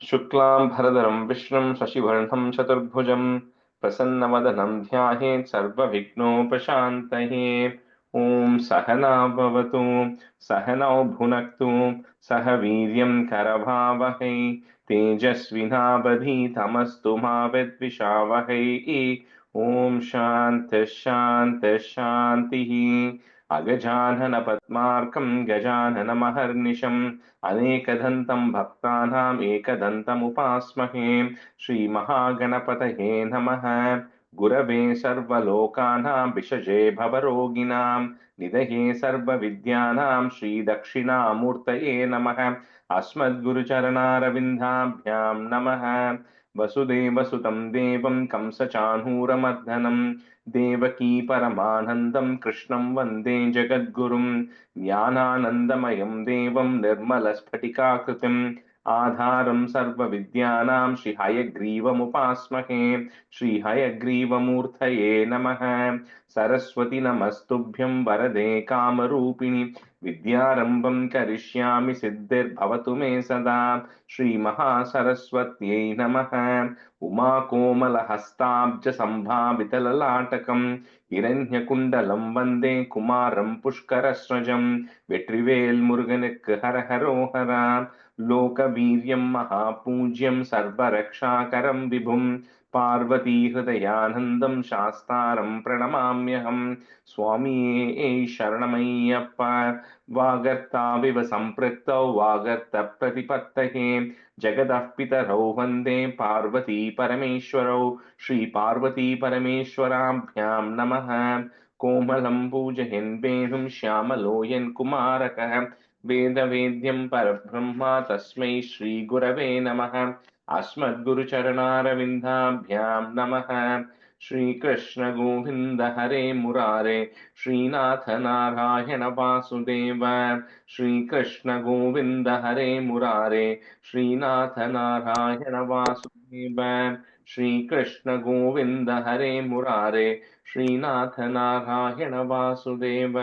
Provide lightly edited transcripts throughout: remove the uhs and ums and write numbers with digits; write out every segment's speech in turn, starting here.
शुक्लां भरधरं विष्णुं शशिवर्णं चतुर्भुजं प्रसन्नवदनं ध्यायेत् सर्वविघ्नोपशान्तये। ॐ सहना भवतु, सहनौ भुनक्तु, सह वीर्यं करभावहै, तेजस्विनावधीतमस्तु मा विद्विषावहै। ॐ शान्तिः शान्तिः शान्तिः। अगजाननपद्मार्कं गजाननमहर्निशम् अनेकदन्तं भक्तानाम् एकदन्तमुपास्महे। श्रीमहागणपतये नमः। गुरवे सर्वलोकानां विषजे भवरोगिणां निधये सर्वविद्यानां श्रीदक्षिणामूर्तये नमः। अस्मद्गुरुचरणारविन्दाभ्यां नमः। वसुदेवसुतं देवं कंसचाणूरमर्दनं देवकी परमानन्दं कृष्णं वन्दे जगद्गुरुं। ज्ञानानन्दमयं देवं निर्मलस्फटिकाकृतिम् आधारं सर्वविद्यानां श्रीहयग्रीवमुपास्महे। श्रीहयग्रीवमूर्तये नमः। सरस्वती नमस्तुभ्यं वरदे कामरूपिणि विद्यारम्भं करिष्यामि सिद्धिर्भवतु मे सदा। श्रीमहासरस्वत्यै नमः। उमाकोमलहस्ताब्जसम्भावितललाटकं हिरण्यकुण्डलं वन्दे कुमारं पुष्करस्रजं। வெற்றிவேல் முருகனுக்கு ஹரஹரோஹரா. லோகவீரியம் மகாபூஜ்யம் சர்வரக்ஷாகரம் விபும் பார்வதி ஹிருதயானந்தம் சாஸ்தாரம் பிரணமாம்யஹம். சுவாமியே சரணமையப்பா. வாகர்த்தாவிவ சம்பிருக்தௌ வாகர்த்த பிரதிபத்தகே जगदः पितरौ वन्दे पार्वती परमेश्वरौ। श्री पार्वती परमेश्वराभ्यां नमः। कोमलं पूजयन् वेणुं श्यामलोऽयं कुमारकः वेदवेद्यं परब्रह्म तस्मै श्रीगुरवे नमः। अस्मद्गुरुचरणारविन्दाभ्यां नमः। श्रीकृष्ण गोविन्द हरे मुरारे श्रीनाथ नारायण वासुदेव। श्रीकृष्ण गोविन्द हरे मुरारे श्रीनाथ नारायण वासुदेव। श्रीकृष्ण गोविन्द हरे मुरारे श्रीनाथ नारायण वासुदेव।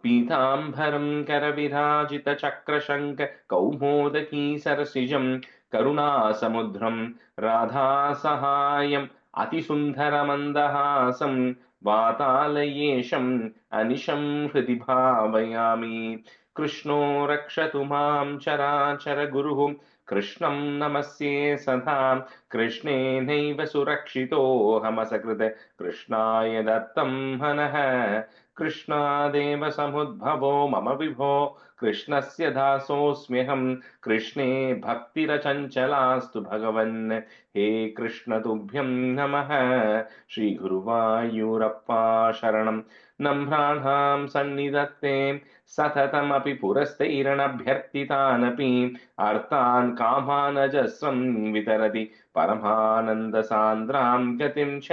पीताम्बरं करविराजितचक्रशङ्ख कौमोदकी सरसिजं करुणासमुद्रं राधासहायम् अतिसुन्दरमन्दहासं वातालयेशम् अनिशं हृदि भावयामि। कृष्णो रक्षतु मां चराचरगुरुः कृष्णं नमस्ये सदा। कृष्णेनैव सुरक्षितोऽहमसकृत् कृष्णाय दत्तं हनः। कृष्णादेव समुद्भवो मम विभो कृष्णस्य दासोऽस्म्यहं। कृष्णे भक्तिरचञ्चलास्तु भगवन्। हे कृष्ण तुभ्यं नमः। श्रीगुरुवायूरप्पा शरणं नम्राणां सन्निधत्ते सततमपि पुरस्तैरणभ्यर्थितानपि अर्थान् कामानजस्रं वितरति परमानन्दसान्द्रां गतिं च।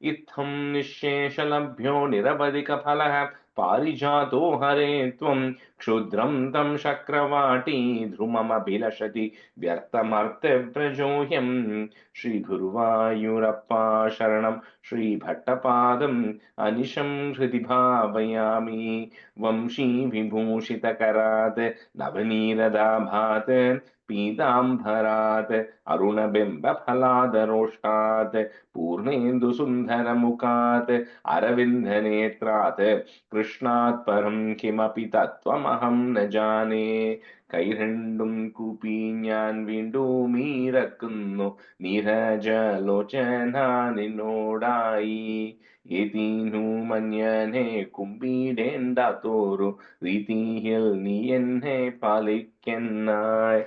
इत्थं निःशेषलभ्यो निरवधिकफलः पारिजातो हरे त्वं क्षुद्रं तं शक्रवाटी ध्रुममभिलषति व्यर्थमर्त्यव्रजोऽयम्। श्रीगुरुवायूरप्पा शरणं श्रीभट्टपादम् अनिशं हृदि भावयामि। वंशी विभूषितकरात् नवनीरदाभात् पीताम्बरात् अरुणबिम्बफलादरोष्टात् पूर्णेन्दुसुन्दरमुखात् अरविन्दनेत्रात् कृष्णात् परं किमपि तत्त्वमहं न जाने. കൈരണ്ടും കൂപ്പി ഞാൻ വീണ്ടും ഇറക്കുന്നു നീരജലോചന നിന്നോടായി. ഏതീനു മഞ്ഞനെ കുമ്പിടേണ്ടാത്തോരു രീതിയിൽ നീ എന്നെ പാലിക്കുന്നായി.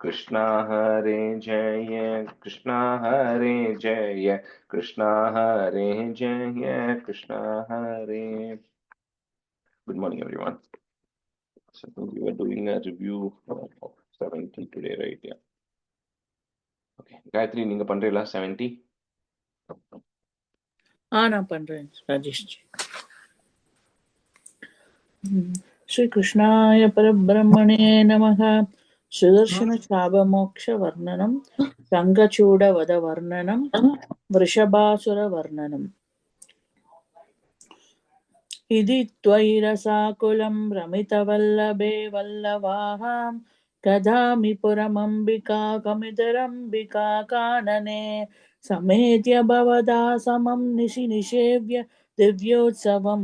കൃഷ്ണ ഹരേ ജയ കൃഷ്ണ ഹരേ ജയ കൃഷ്ണ ഹരേ ജയ കൃഷ്ണ ഹരേ. Good morning, everyone. So I think we were doing a review of 70 today, right? Yeah. Okay. Gayatri, நீங்க பண்றீங்களா 70? நான் பண்றேன் ராஜேஷ் ஜி. श्री कृष्णाय परब्रह्मणे नमः. सुदर्शन शापमोक्ष वर्णनम रंगचूड वद वर्णनम वृषभासुर वर्णनम. इति त्वयि रसाकुलं रमितवल्लभे वल्लभाः कदामि पुरमम्बिका कमितरम्बिका कानने समेत्य भवदा समं निशि निषेव्य दिव्योत्सवं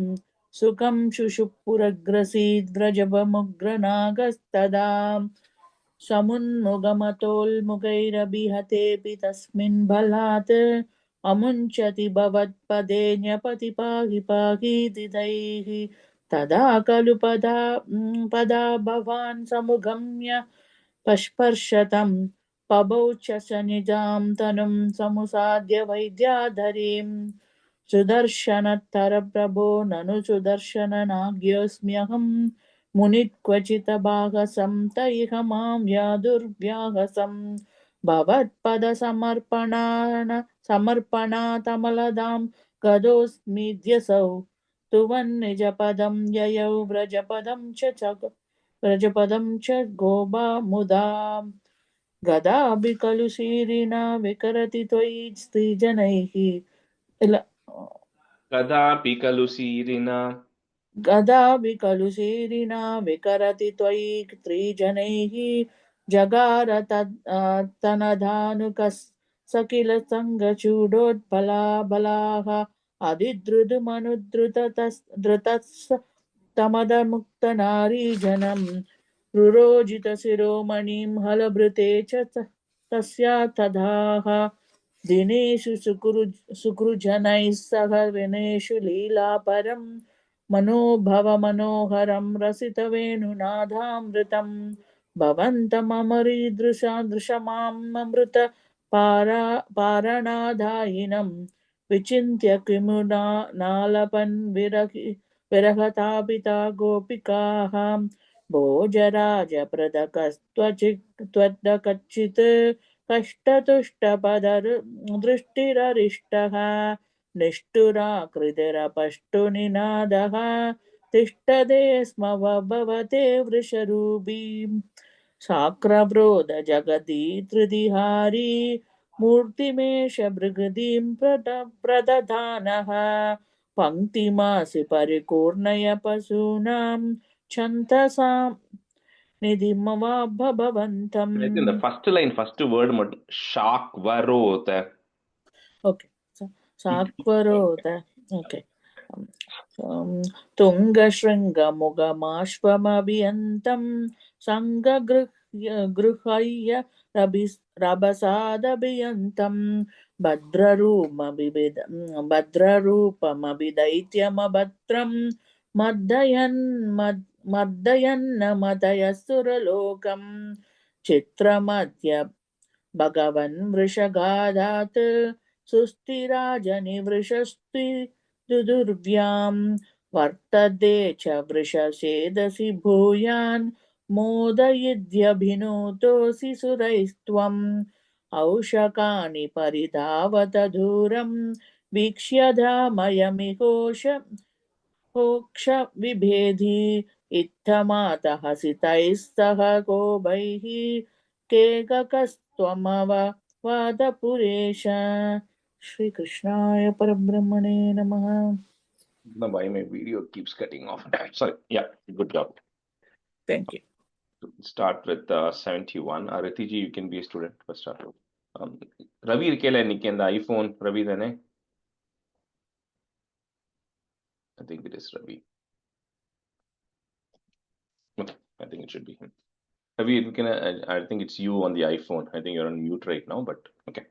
सुखं शुशुपुरग्रसीद्व्रजभमुग्रनागस्तदा समुन्मुगमतोल्मुगैरभिहतेऽपि तस्मिन् बलात् अमुञ्चति भवत्पदे न्यपति पाहि पाहीति तैः तदा खलु पदा भवान् समुगम्य पस्पर्शतं पबौ च स निजां तनुं समुसाद्य वैद्याधरीं सुदर्शनत्तरप्रभो ननु सुदर्शननाज्ञोऽस्म्यहं मुनिः क्वचित् भागसं तैह मां व्यादुर्व्याहसं भवत्पदसमर्पणातमलदां गदोऽस्मीद्यसौ तुवन्निजपदं ययौ व्रजपदं च गोबा मुदा गदाभि खलु सीरिणा विकरति त्वयि स्त्रीजनैः कदापि खलु सीरिना गदाभि खलु सीरिणा विकरति त्वयि स्त्रीजनैः जगार तनधानुकस् स किल सङ्गचूडोत्पलाबलाः अधिधृतमनुधृतस्तमदमुक्तनारीजनम् रुरोजितशिरोमणिं हलभृते च तस्या तदाह दिनेषु सुकृजनैः सह विनेषु लीलापरं मनोभवमनोहरं रसितवेणुनादामृतं भवन्तममरीदृशमाममृत पारणादायिनं विचिन्त्य किमुना नालपन् विरहतापिता गोपिकाः भोजराजप्रदकस्त्वचित् कष्टतुष्टपददृष्टिररिष्टः निष्ठुराकृतिरपष्टुनिनादः तिष्ठते स्म भवते वृषरूपीं साक्रब्रोध जगति त्रिदिहारी मूर्तिमेष भृगतीं प्रदधानः पङ्क्तिमासि परिपूर्णय पशूनां छन्दसां निधिमवाभवन्तम्. I think the first line, first word, Shakvarot. Okay. Sakvarota. Okay. तुङ्गशृङ्गमुगमाश्वमभियन्तं सङ्गगृह्य रभसादभियन्तं भद्ररूपमभिदैत्यमभद्रं मर्दयन्नमदयसुरलोकं चित्रमद्य भगवन् वृषगादात् सुस्थिराजनिवृषस्ति दुर्व्यां वर्तते च वृषसेदसि भूयान् मोदयिद्यभिनोतोऽसि सुरैस्त्वम् औषकानि परिधावत दूरं वीक्ष्य धामयमिघोष विभेदी इत्थमातः हसितैः सह गोपैः केककस्त्वमववादपुरेश. श्रीकृष्णाय परब्रह्मणे नमः. No, why my video keeps cutting off? Sorry. Yeah, good job. Thank you. Start with 71. Aritiji, you can be a student for start. Ravi irkela inniki and the iPhone. Ravi thane? I think it is Ravi. Okay, I think it should be him. Ravi, I think it's you on the iPhone. I think you're on mute right now, but okay.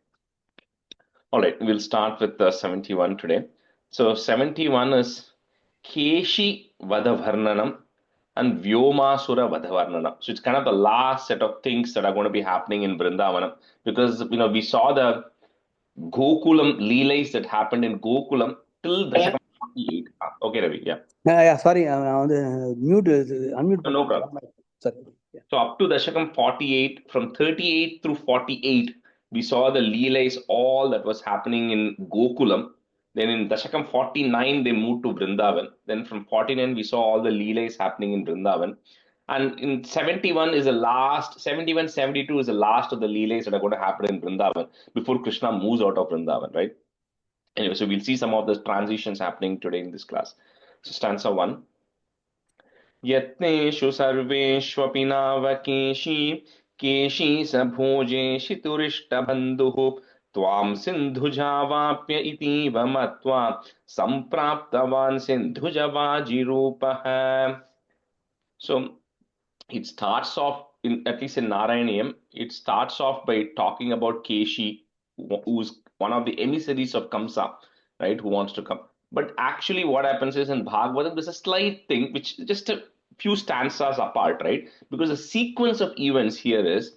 All right, we'll start with 71 today. So 71 is Keshi Vadavarnanam and Vyomasura Vadavarnanam. So it's kind of the last set of things that are going to be happening in Vrindavanam, because we saw the Gokulam Leelais that happened in Gokulam till Dashakam 48. Okay, Ravi, yeah. Yeah, sorry, on the unmute. No problem. Sorry. Yeah. So up to Dashakam 48, from 38 through 48, we saw the Leelais, all that was happening in Gokulam. Then in Dashakam 49, they moved to Vrindavan. Then from 49, we saw all the Leelais happening in Vrindavan. And in 71 is the last, 71, 72 is the last of the Leelais that are going to happen in Vrindavan before Krishna moves out of Vrindavan, right? Anyway, so we'll see some of the transitions happening today in this class. So stanza 1. यत्नेषु सर्वेष्वपि नावकेशी Keshi स भोजेशितुरिष्टबन्धुः त्वां सिन्धुजावाप्य इतीव मत्वा सम्प्राप्तवान् सिन्धुजवाजिरूपः. So it starts off in, at least in Narayaniyam, it starts off by talking about Keshi, who's one of the emissaries of Kamsa, right? Who wants to come. But actually, what happens is in Bhagavatam, there's a slight thing which is just a few stanzas apart, right? Because the sequence of events here is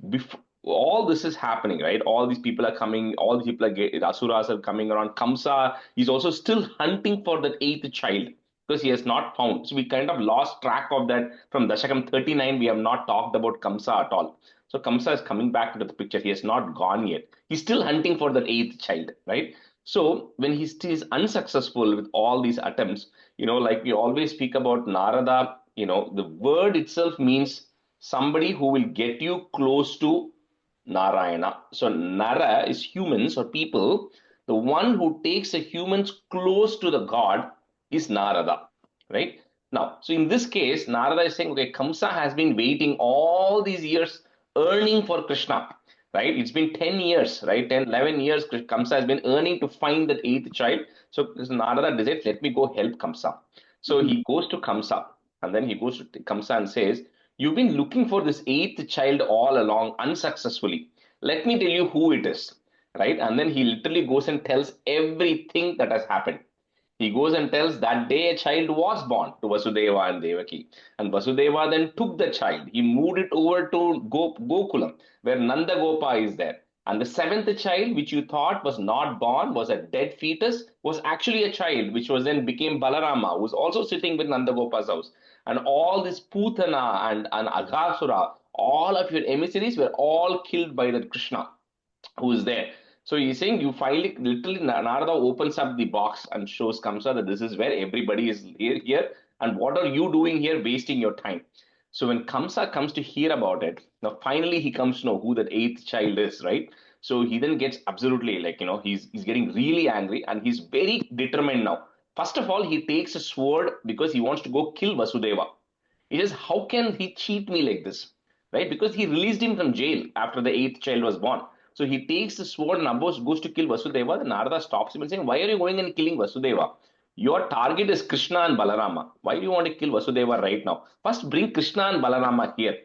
before all this is happening, right? All these people are coming, all these people are Asuras are coming around. Kamsa is also still hunting for that eighth child because he has not found. So we kind of lost track of that from Dashakam 39. We have not talked about Kamsa at all. So Kamsa is coming back into the picture. He has not gone yet. He's still hunting for that eighth child, right? So when he is unsuccessful with all these attempts, like we always speak about Narada, the word itself means somebody who will get you close to Narayana. So Nara is humans or people. The one who takes the humans close to the god is Narada, right? Now, so in this case, Narada is saying, okay, Kamsa has been waiting all these years, earning for Krishna, right? It's been 10 years, right? 10, 11 years, Kamsa has been earning to find that eighth child. So Narada decides, let me go help Kamsa. So he goes to Kamsa, and then he goes to Kamsa and says, you've been looking for this eighth child all along unsuccessfully. Let me tell you who it is, right? And then he literally goes and tells everything that has happened. He goes and tells that day a child was born to Vasudeva and Devaki. And Vasudeva then took the child. He moved it over to Gokulam, where Nanda Gopa is there. And the seventh child, which you thought was not born, was a dead fetus, was actually a child, which was then became Balarama, who was also sitting with Nanda Gopa's house. And all this Putana and Aghasura, all of your emissaries were all killed by that Krishna who is there. So he's saying you finally, literally, Narada opens up the box and shows Kamsa that this is where everybody is here, and what are you doing here, wasting your time? So when Kamsa comes to hear about it, now finally he comes to know who that eighth child is, right? So he then gets absolutely he's getting really angry and he's very determined now. First of all, he takes a sword because he wants to go kill Vasudeva. He says, how can he cheat me like this? Right? Because he released him from jail after the eighth child was born. So he takes the sword and goes to kill Vasudeva. Then Narada stops him and saying, why are you going and killing Vasudeva? Your target is Krishna and Balarama. Why do you want to kill Vasudeva right now? First bring Krishna and Balarama here.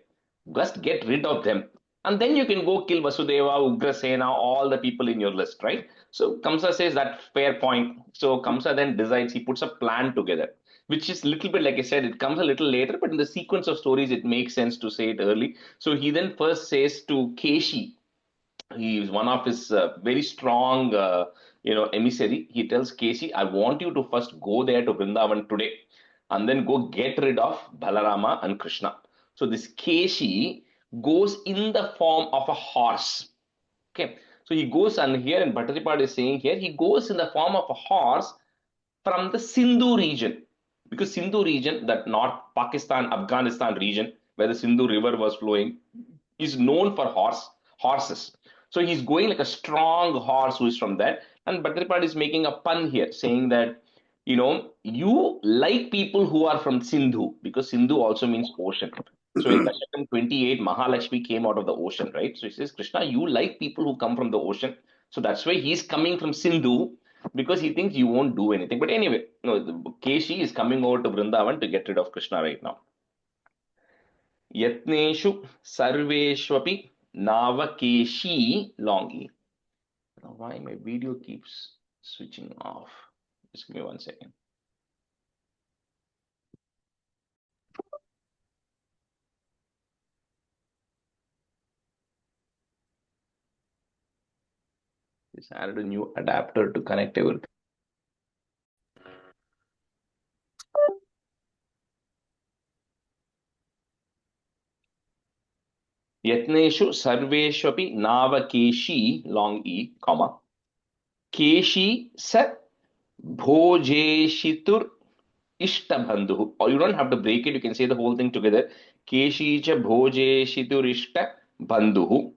Just get rid of them. And then you can go kill Vasudeva, Ugrasena, all the people in your list, right? So Kamsa says that fair point. So Kamsa then decides, he puts a plan together, which is a little bit, like I said, it comes a little later, but in the sequence of stories, it makes sense to say it early. So he then first says to Keshi, he is one of his very strong, emissary. He tells Keshi, I want you to first go there to Vrindavan today and then go get rid of Balarama and Krishna. So this Keshi goes in the form of a horse. Okay. So he goes, and here in Bhattaripad is saying here, he goes in the form of a horse from the Sindhu region. Because Sindhu region, that North Pakistan, Afghanistan region, where the Sindhu river was flowing, is known for horses. So he's going like a strong horse who is from there. And Bhattaripad is making a pun here, saying that, you like people who are from Sindhu, because Sindhu also means ocean. So in Dashakam 28, Mahalakshmi came out of the ocean, right? So he says, Krishna, you like people who come from the ocean. So that's why he's coming from Sindhu, because he thinks you won't do anything. But anyway, Keshi is coming over to Vrindavan to get rid of Krishna right now. Yatneshu sarveshwapi navakeshi longi. Now, why my video keeps switching off? Just give me 1 second. Just added a new adapter to connect everything. Yatneshu sarveshwapi navakeshi longi, comma. Keshi sa bhojeshitur ishtabandhu. Or you don't have to break it, you can say the whole thing together. Keshi cha bhojeshitur ishtabandhu.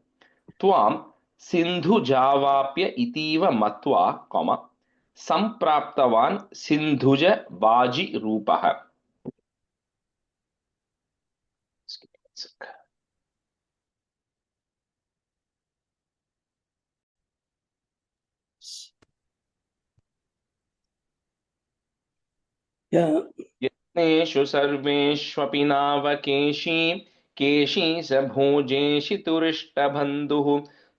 Tvam Sindhu Javapya itiva matva, comma, sampraptavan Sindhuja Vaji Rupaha. Yeah. यत्नेषु सर्वेष्वपि नावकेशी Keshi स भोजेषि तुरिष्टबन्धुः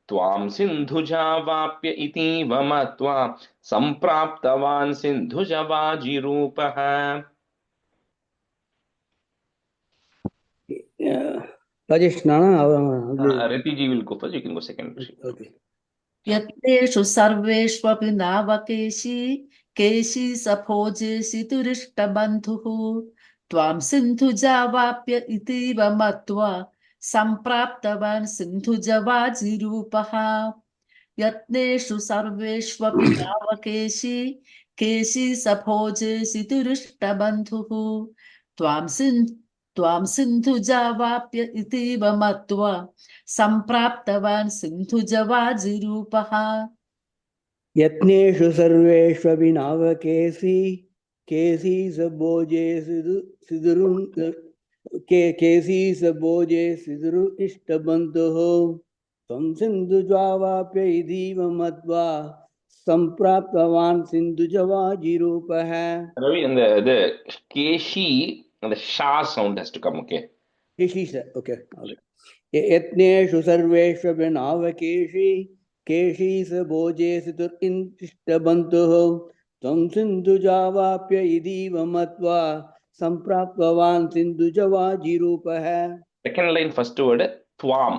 त्वां सिन्धुजावाप्य इतीव मत्वा सम्प्राप्तवान् सिन्धुजवाजिरूपः. Rajesh, Nana, Retiji will go first, you can go second. okay. यत्नेषु सर्वेष्वपि नावकेशी Keshi सभोजेषि तुरिष्टबन्धुः त्वां सिन्धुजावाप्य इतीव मत्वा सम्प्राप्तवान् सिन्धुजवाजिरूपः. यत्नेषु सर्वेष्वपि नावकेशी केशी सभोजेषि तुरिष्टबन्धुः त्वां सिन्धुजावाप्य इतीव मत्वा सम्प्राप्तवान् सिन्धुजवाजिरूपः. यत्नेषु सर्वेष्वपि नावकेशी केशी सबोजे सिदुरुन् केशी सबोजे सिदुरु इष्टबन्धुः त्वं सिन्धुजावाप्य इतीव मत्वा सम्प्राप्तवान् सिन्धुजवाजिरूपः. Ravi, and the keshi and the sha sound has to come, okay? Keshi, okay, all right. यत्नेषु सर्वेष्वपि नावकेशी Keshi सबोजे सिदुरिष्टबन्धुः त्वं सिन्धुजावाप्य इतीव मत्वा सम्प्राप्तवान् सिन्धुजवाजिरूपः. Second line, first word, twam.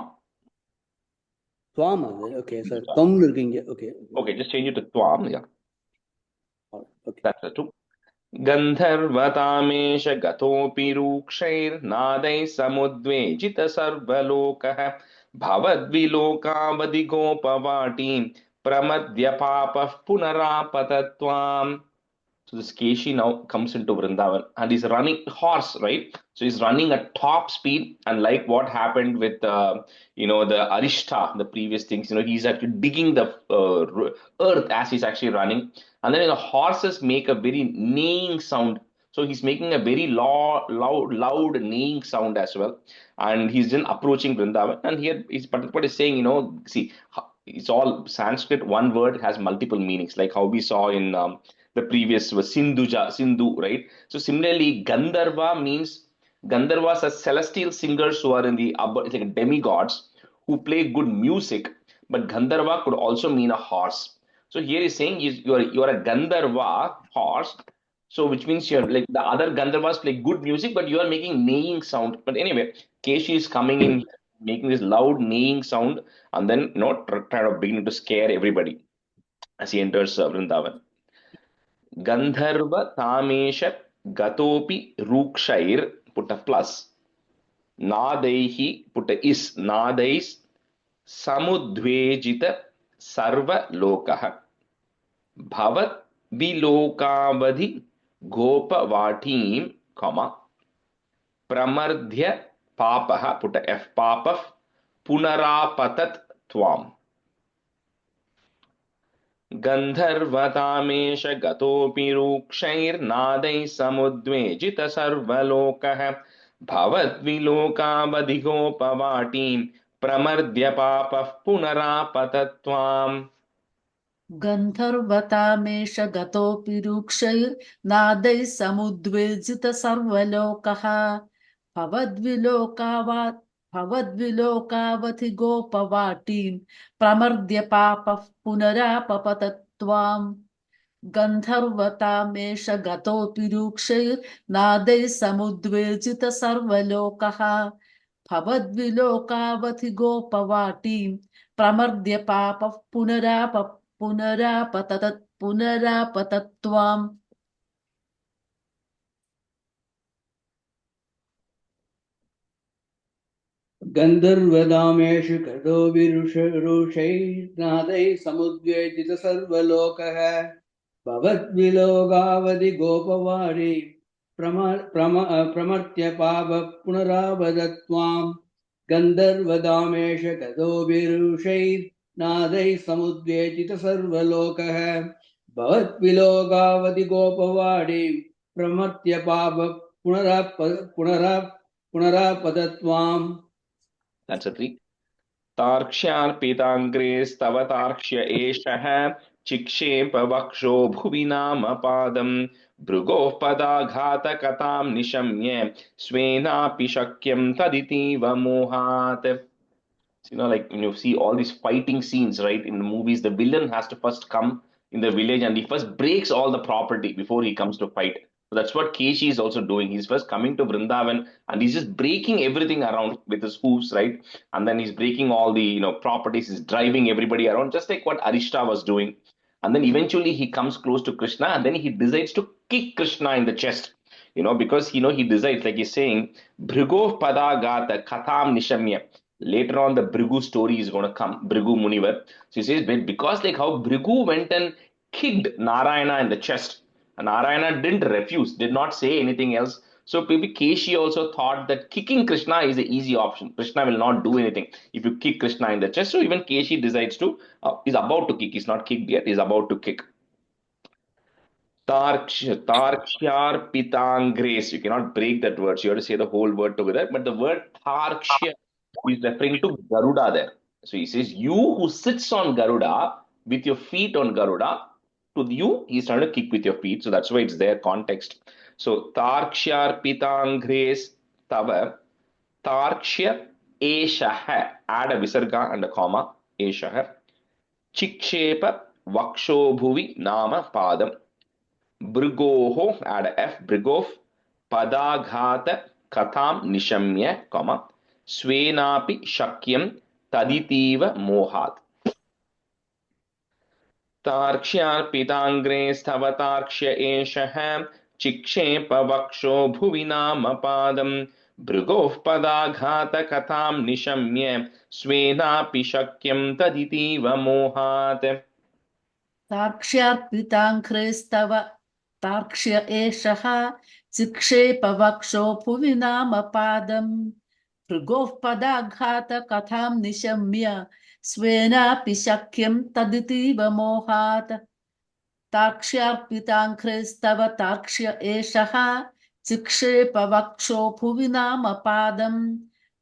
त्वाम्, okay, sir. त्वम् இருக்கீங்க, okay. Okay, just change it to twam, yeah. Okay. That's the two. गन्धर्वतामेश गतोऽपि रूक्षैर्नादैः समुद्वेजित सर्वलोकः भवद्विलोकावधिगोपवाटीं प्रमद्य पापः पुनरापतत्वाम्. So this Keshi now comes into Vrindavan and he's running horse, right? So he's running at top speed, and like what happened with the Arishta, the previous things, he's actually digging the earth as he's actually running, and then the horses make a very neighing sound. So he's making a very loud neighing sound as well, and he's then approaching Vrindavan. And here what is saying, see, it's all Sanskrit. One word has multiple meanings, like how we saw in the previous was Sindhu, right? So similarly, Gandharvas are celestial singers who are in the upper, it's like demigods who play good music, but Gandharva could also mean a horse. So here he's saying you're a Gandharva horse, so which means you're like the other Gandharvas play good music, but you are making neighing sound. But anyway, Keshi is coming in, making this loud neighing sound, and then kind of beginning to scare everybody as he enters Vrindavan. Gandharva तामेश गतोपि रूक्षैर put a plus नादैहि put a is नादैस् समुद्वेजित सर्वलोकः भवत् विलोकावधि गोपवाटीं प्रमर्ध्य पापः put a f पापः पुनरापतत् त्वाम्. गन्धर्वतामेश गतोऽपि रूक्षैर्नादैः समुद्वेजित सर्वलोकः भवद्विलोकावधिगोपवाटीं प्रमर्द्य पापः पुनरापतत्वाम्. गन्धर्वतामेष गतोऽपि रूक्षैर्नादैः समुद्वेजित सर्वलोकः भवद्विलोकावधिगोपवाटीं प्रमर्द्य पापः पुनरापतत्वाम्. गन्धर्वतामेष गतोऽपि रूक्षैर्नादैः समुद्वेजित सर्वलोकः भवद्विलोकावधिगोपवाटीं प्रमर्द्य पापः पुनरापतत्वाम्. गन्धर्वदामेषु गतोऽभिरुषैर्नादैः समुद्वेजित सर्वलोकः भवद्विलोकावधि गोपवारी प्रमर्त्य पापः पुनरापतत्वाम्. गन्धर्वदामेश गतोऽभिरुषैर्नादैः समुद्वेजित सर्वलोकः भवद्विलोकावधि गोपवारी प्रमर्त्य पापः पुनरापदत्वाम्. That's a 3. तार्क्ष्यार्पिताङ्ग्रेस्तव तार्क्ष्य एषः चिक्षेप वक्षो भुवि नाम पादम् भृगोः पदाघातकथां निशम्य स्वेनापि शक्यं तदितीव मोहात्. Like when you see all these fighting scenes, right, in the movies, the villain has to first come in the village and he first breaks all the property before he comes to fight. So that's what Keshi is also doing. He's first coming to Vrindavan and he's just breaking everything around with his hooves, right? And then he's breaking all the properties, he's driving everybody around, just like what Arishta was doing. And then eventually he comes close to Krishna and then he decides to kick Krishna in the chest. Because he decides, like he's saying, Bhrigo Padagata Katham Nishamya. Later on, the Bhrigu story is going to come, Bhrigu Munivar. So he says, because like how Bhrigu went and kicked Narayana in the chest, and Narayana didn't refuse, did not say anything else. So maybe Keshi also thought that kicking Krishna is an easy option. Krishna will not do anything if you kick Krishna in the chest. So even Keshi decides to, is about to kick. He's not kicked yet, he's about to kick. Tarkshyar pitangres. You cannot break that word. So you have to say the whole word together. But the word Tarkshya is referring to Garuda there. So he says, you who sits on Garuda with your feet on Garuda, to you, he's trying to kick with your feet. So that's why it's their context. So Tarkshar pitangres tava Tarkshya Eshaha. Add a visarga and a comma. Eshaha. Chikshepa Vaksho Bhuvi Nama Padam. Bhrigoho, add a F, Bhrigoh, Padaghata Katham Nishamya, comma, Svenapi Shakyam Taditiva Mohat. Tarkshyar Pitangre Stavatarksya Eshaha Chikshepa Vaksho Bhuvinama Padam Bhrigoh Padaghata Katham Nishamya Svenapi Shakyam Taditiva Mohat. तार्क्ष्यार्पिताङ्घ्रेस्तव तार्क्ष्य एषः चिक्षेपवक्षो भुवि नाम पादम् भृगोः पदाघातकथां निशम्य स्वेनापि शक्यं तदितीव मोहात् तार्क्ष्यार्पिताङ्घ्रेस्तव तार्क्ष्य एषः चिक्षेपवक्षो भुवि नाम पादम्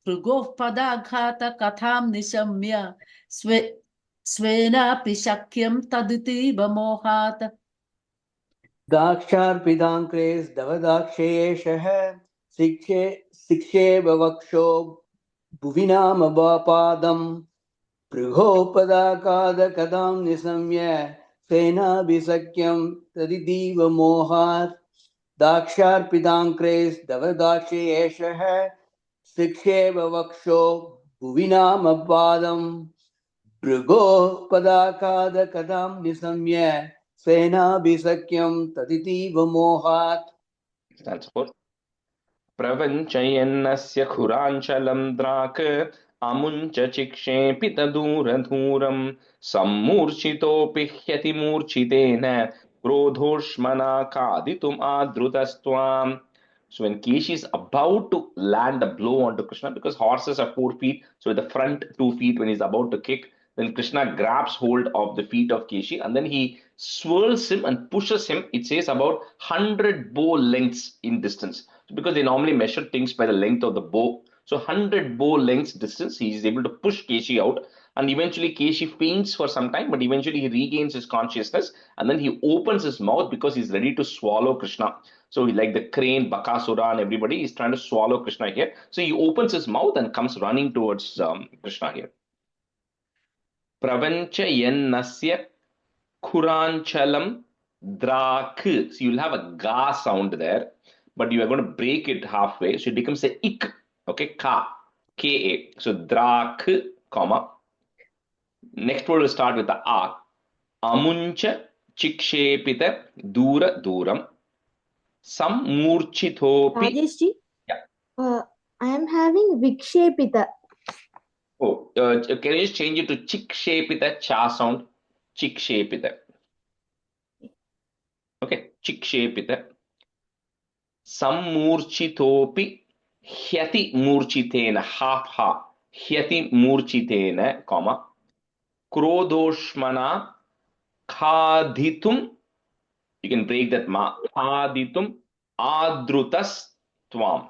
भृगोः पदाघातकथां निशम्य स्वेनापि शक्यं तदितीव मोहात् दाक्षार्पिताङ्क्रेस्दवदाक्षेयेषः शिक्षेव वक्षो भुविनामपादम् पृहोपदाकादकदां निशम्य सेनाभिसख्यं तदितीव मोहात् दाक्षार्पिताङ्क्रेस्दवदाक्षेयेषः शिक्षेव वक्षो भुविनामपादम् पृगोपदाकादकदां निशम्य सेनाभिसख्यं तदितीव मोहात्. Stands for प्रवञ्चयन्नस्य खुराञ्चलं द्राक् अमुञ्च चिक्षेपितदूरधूरं सम्मूर्छितोऽपि ह्यतिमूर्छितेन क्रोधोष्मना खादितुम् आदृतस्त्वाम्. So when Keshi is about to land a blow onto Krishna, because horses have 4 feet, so with the front 2 feet when he's about to kick, then Krishna grabs hold of the feet of Keshi and then he swirls him and pushes him. It says about 100 bow lengths in distance. So because they normally measure things by the length of the bow. So 100 bow lengths distance, he is able to push Keshi out. And eventually Keshi faints for some time, but eventually he regains his consciousness and then he opens his mouth because he's ready to swallow Krishna. So like the crane, Bakasura and everybody is trying to swallow Krishna here. So he opens his mouth and comes running towards Krishna here. Pravancha yennasya Kuranchalam Drak. So you'll have a ga sound there, but you are going to break it halfway. So it becomes a ik. Okay, ka. Ka. So Drak, comma. Next word will start with the a. Amuncha chikshepita dura duram. Sammurchitopi. Rajeshji, Yeah. I am having Vikshepita. Oh, can you just change it to chikshepita cha sound? Chikshepita. Okay, chikshepita. Sammurchitopi hyati murchitena, half ha. Hyati murchitena, comma. Krodhoshmana khaditum. You can break that ma. Khaditum adrutas tvam.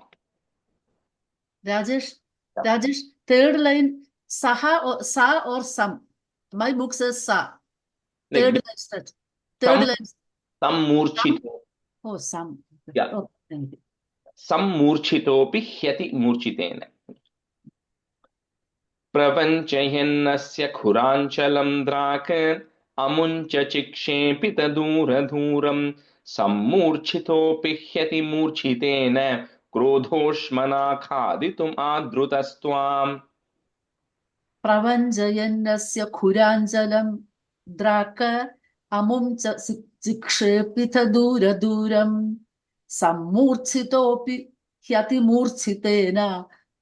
Rajesh, Yeah. Rajesh, third line, saha or sa or some. My book says sa. Like Third line start. some Third line. murchito. Oh, some. Yeah. Oh, thank you. Some murchitopi hyati murchitena. प्रपञ्चयन्नस्य खुराञ्चलं द्राक् अमुञ्च चिक्षेपितदूरदूरं सम्मूर्च्छितोऽपि ह्यति मूर्च्छितेन क्रोधोष्मना खादितुम् आदृतस्त्वाम्. प्रवञ्जयन्नस्य खुराञ्जलं द्राक अमुं च चिक्षेपित दूरदूरं सम्मूर्च्छितोऽपि ह्यतिमूर्च्छितेन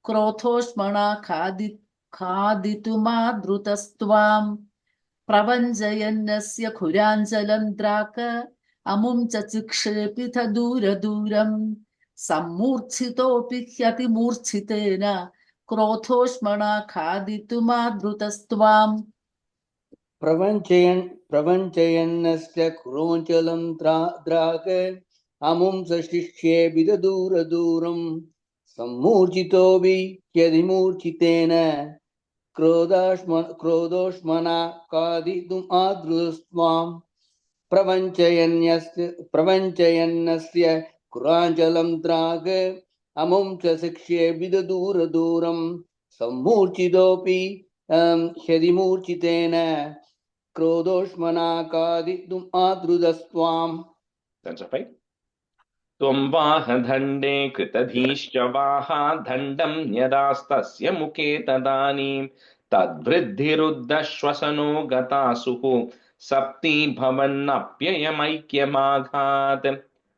क्रोधोष्मणा खादितुमादृतस्त्वाम्. प्रवञ्जयन्नस्य खुराञ्जलं द्राक अमुं च चिक्षेपित दूरदूरं सम्मूर्च्छितोऽपि ह्यतिमूर्च्छितेन क्रोधोष्मणा खादितुमादृतस्त्वाम्. प्रवञ्चयन्नस्य कुरोञ्चलं द्राक अमुं सशिष्ये विददूरदूरं सम्मूर्छितोऽपि ह्यतिमूर्छितेन क्रोधोष्मना खादितुम् आदृतस्त्वाम्. प्रवञ्चयन्नस्य कुराञ्चलं द्राग अमुं च शिक्ष्ये विददूरदूरं सम्मूर्छितोऽपि ह्यतिमूर्छितेन क्रोधोष्मना खादितुम् आदृतस्त्वाम्. That's right. त्वं वाहदण्डे कृतधीश्च वाहादण्डं न्यदास्तस्य मुखे तदानीं तद्वृद्धिरुद्धश्वसनो गतासुः सप्ती भवन्नप्ययमैक्यमाघात्.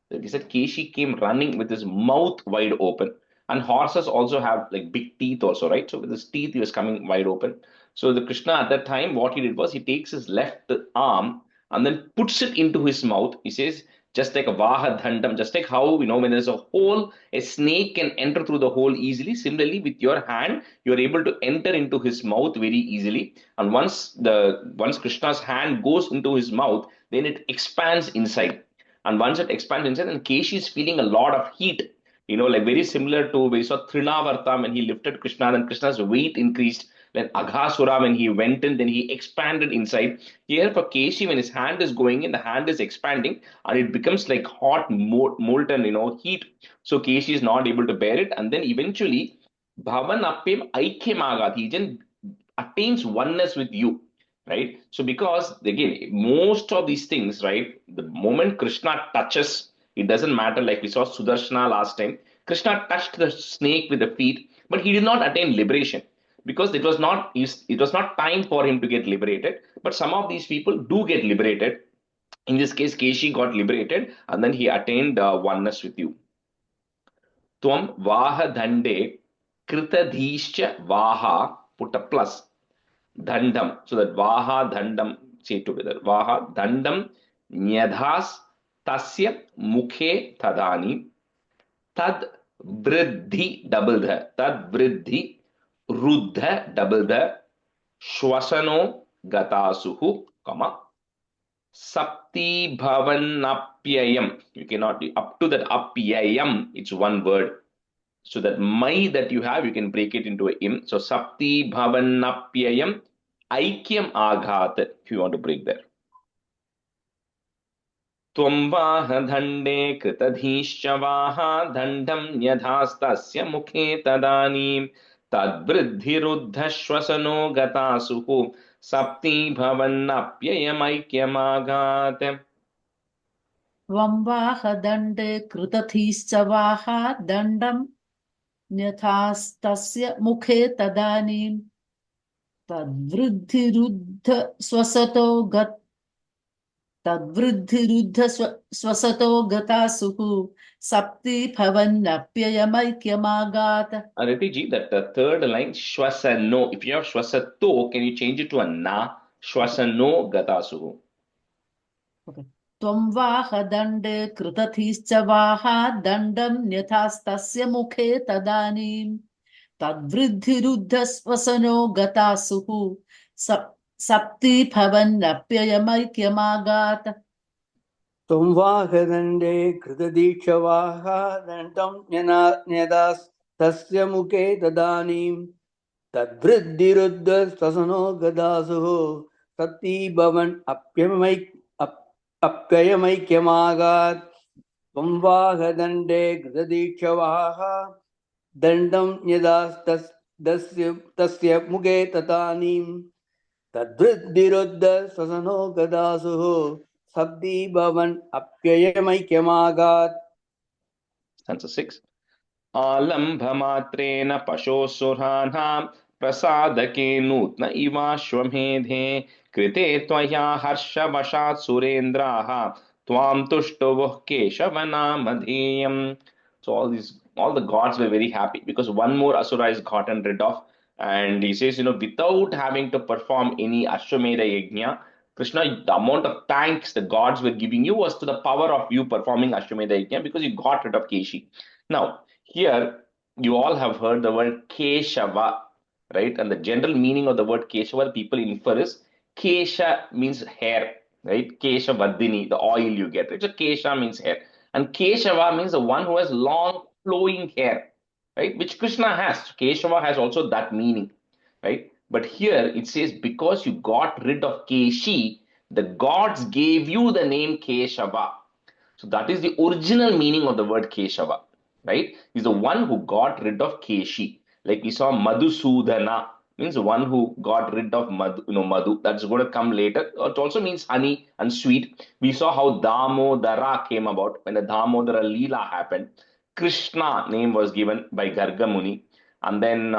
He said Keshi came running with his mouth wide open. And horses also have like big teeth also, right? So with his teeth, he was coming wide open. So the Krishna at that time, what he did was he takes his left arm and then puts it into his mouth. He says, just like a vaha dhandam, just like how, when there's a hole, a snake can enter through the hole easily. Similarly, with your hand, you're able to enter into his mouth very easily. And once Krishna's hand goes into his mouth, then it expands inside. And once it expands inside, and Keshi is feeling a lot of heat. Like very similar to we saw Trinavarta when he lifted Krishna, then Krishna's weight increased. Then Aghasura, when he went in, then he expanded inside. Here for Keshi, when his hand is going in, the hand is expanding and it becomes like hot, molten, heat. So Keshi is not able to bear it. And then eventually, Bhavan Appem Aikyamagat, he then attains oneness with you. Right? So because again, most of these things, right, the moment Krishna touches, it doesn't matter, like we saw Sudarshana last time. Krishna touched the snake with the feet, but he did not attain liberation because it was not time for him to get liberated. But some of these people do get liberated. In this case, Keshi got liberated and then he attained oneness with you. Tvam vaha dande kritadhischa vaha, put a plus, dandam. So that vaha dandam, say together. Vaha dandam nyadhas tasya mukhe tadani tad vriddhi double the tad vriddhi ruddha double the shwasano gatasuhu comma sapti bhavannapyayam. You cannot up to that apyayam, it's one word. So that mai that you have, you can break it into a im. So sapti bhavannapyayam aikyam aghat, if you want to break there. त्वं वाहदण्डे कृतधीश्च वाहादण्डं न्यधास्तस्य मुखे तदानीं तद्वृद्धिरुद्धश्वसनो गतासुः सप्ती भवन्नप्ययमैक्यमाघात्. त्वं वाहदण्डे कृतधीश्च वाहादण्डं न्यथास्तस्य मुखे तदानीं तद्वृद्धिरुद्ध गतासुः सप्ती भवन्नप्ययमैक्यमागात्. Aditi ji, that the third line, shwasano, if you have shwasato, can you change it to a na? Shwasano gatasuhu. Okay. त्वं वाहदण्डे कृतधीश्च वाहादण्डं न्यथास्तस्य मुखे तदानीं तद्वृद्धिरुद्धश्वसनो गतासुः सप्ती भवन्नप्ययमैक्यमागात्. त्वं वाहदण्डे कृतदीक्षवाहादण्डं तस्य मुखे तदानीं तद्वृद्धिरुद्ध ससनो गदासुः सती भवन् अप्ययमैक्यमागात् संवाहदण्डे गृहदीक्षवाः दण्डं तस्य मुखे तदानीं तद्वृद्धिरुद्ध ससनो गदासुः सती भवन् अप्ययमैक्यमागात्. Answer 6. आलम्भमात्रेण पशोऽसुराणां प्रसादके नूत्न इवाश्वमेधे कृते त्वया हर्षवशात् सुरेन्द्राः त्वां तुष्टुवुः केशवनामधेयम्. So all the gods were very happy because one more asura is gotten rid of, and he says, without having to perform any Ashwamedha Yajna, Krishna, the amount of thanks the gods were giving you was to the power of you performing Ashwamedha Yajna because you got rid of Keshi. Now, here you all have heard the word Keshava, right? And the general meaning of the word Keshava, people infer is Kesha means hair, right? Keshavardhini, the oil you get, right? So Kesha means hair. And Keshava means the one who has long flowing hair, right? Which Krishna has. Keshava has also that meaning, right? But here it says, because you got rid of Keshi, the gods gave you the name Keshava. So that is the original meaning of the word Keshava, right? He's the one who got rid of Keshi. Like we saw Madhusudana, means the one who got rid of Madhu. That's going to come later. It also means honey and sweet. We saw how Damodara came about when the Damodara Leela happened. Krishna name was given by Garga Muni, and then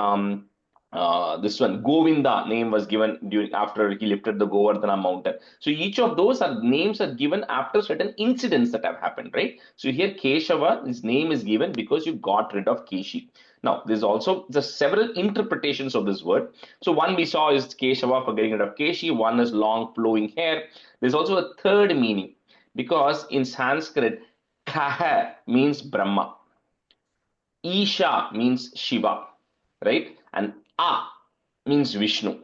this one Govinda name was given after he lifted the Govardhana mountain. So each of those names are given after certain incidents that have happened, right? So here Keshava, his name is given because you got rid of Keshi. Now there's also several interpretations of this word. So one we saw is Keshava for getting rid of Keshi. One is long flowing hair. There's also a third meaning because in Sanskrit, Kaha means Brahma, Isha means Shiva, right? And A means Vishnu.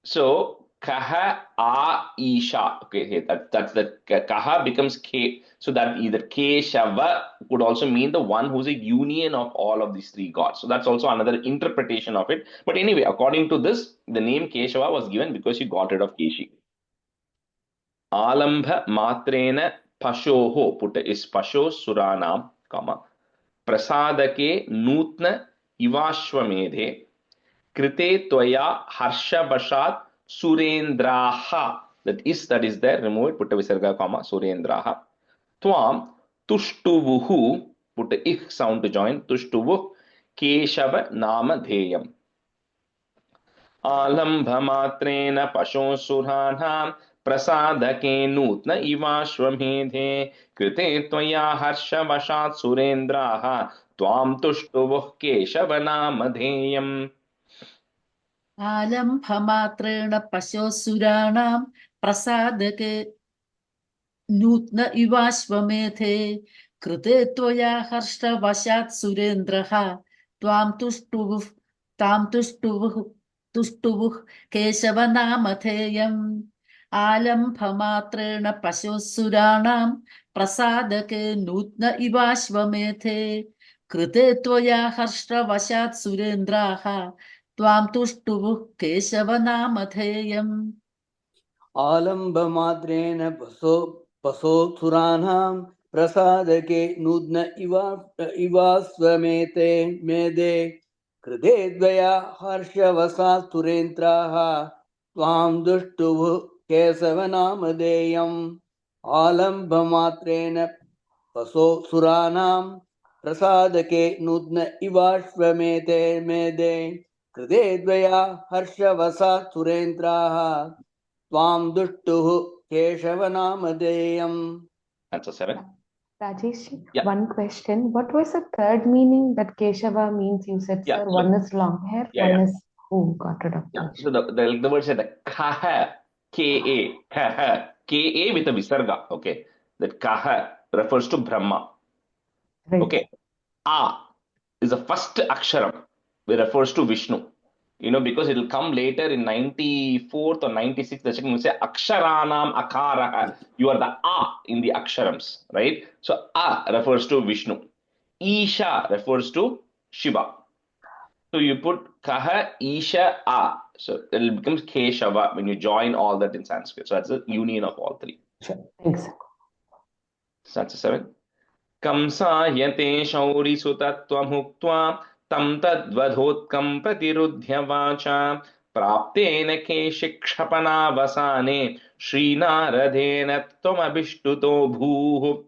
So Kaha A Isha. Okay, here that's the Kaha becomes K. So that either Keshava could also mean the one who's a union of all of these three gods. So that's also another interpretation of it. But anyway, according to this, the name Keshava was given because he got rid of Keshi. Alambha Matrena Pashoho, put is Pasho Suranam, comma. प्रसादके नूत्न इवाश्वमेधे कृते त्वया हर्षवशात् सुरेन्द्राः, that is there, remove it, put a visarga comma, सुरेन्द्राः त्वां तुष्टुवुः, put a ich sound to join, तुष्टुवुः केशव नामधेयम्. आलम्भमात्रेण पशोऽसुराणां प्रसादके नूत्न इवाश्वमेधे कृते त्वया हर्षवशात् सुरेन्द्राः त्वां तुष्टुवुः केशवनामधेयम्. आलम्भमात्रेण पशोऽसुराणां प्रसादके नूत्न इवाश्वमेधे कृते त्वया हर्षवशात् सुरेन्द्रः त्वां तुष्टुवुः केशवनामधेयम्. आलम्भमात्रेण पशोऽसुराणां प्रसादके नूत्न इवाश्वमेधे कृते त्वया हर्षवशात् सुरेन्द्राः त्वां तुष्टुवुः केशवनामधेयम्. आलम्बमात्रेण पशोऽसुराणां प्रसादके नूत्न इवास्वमेते मेदे कृते द्वया हर्षवशात् सुरेन्द्राः त्वां दुष्टुवुः केशवनामधेयम्. आलम्बमात्रेण पशोऽसुराणां प्रसादके नूत्न इवाश्वमेते मेदे कृते द्वया हर्षवशात् सुरेन्द्राः त्वां दुष्टुः केशवनामधेयम्. Answer 7. Rajesh, Yeah. one question. What was the third meaning that Keshava means? You said, Yeah, sir, so- one is long hair, Yeah, one yeah. is who got rid of Yeah. Kesh. So the word said the Kaha, K-A, Kaha, K-A with a visarga. Okay. That Kaha refers to Brahma. Right. Okay. A is the first aksharam, which refers to Vishnu. Because it will come later in 94th or 96th Dashakam, will say Aksharanam Akaraha. You are the A in the aksharams, right? So A refers to Vishnu. Isha refers to Shiva. So you put Kaha, Isha, A. So it becomes Keshava when you join all that in Sanskrit. So that's the union of all three. Sure. Thanks. So that's a 7. Kamsayate shauri sutatvam huktva tam tadvadhotkam pratirudhya vacha praptena keshikshapana vasane Srinaradhena tvam abhishtuto bhuh.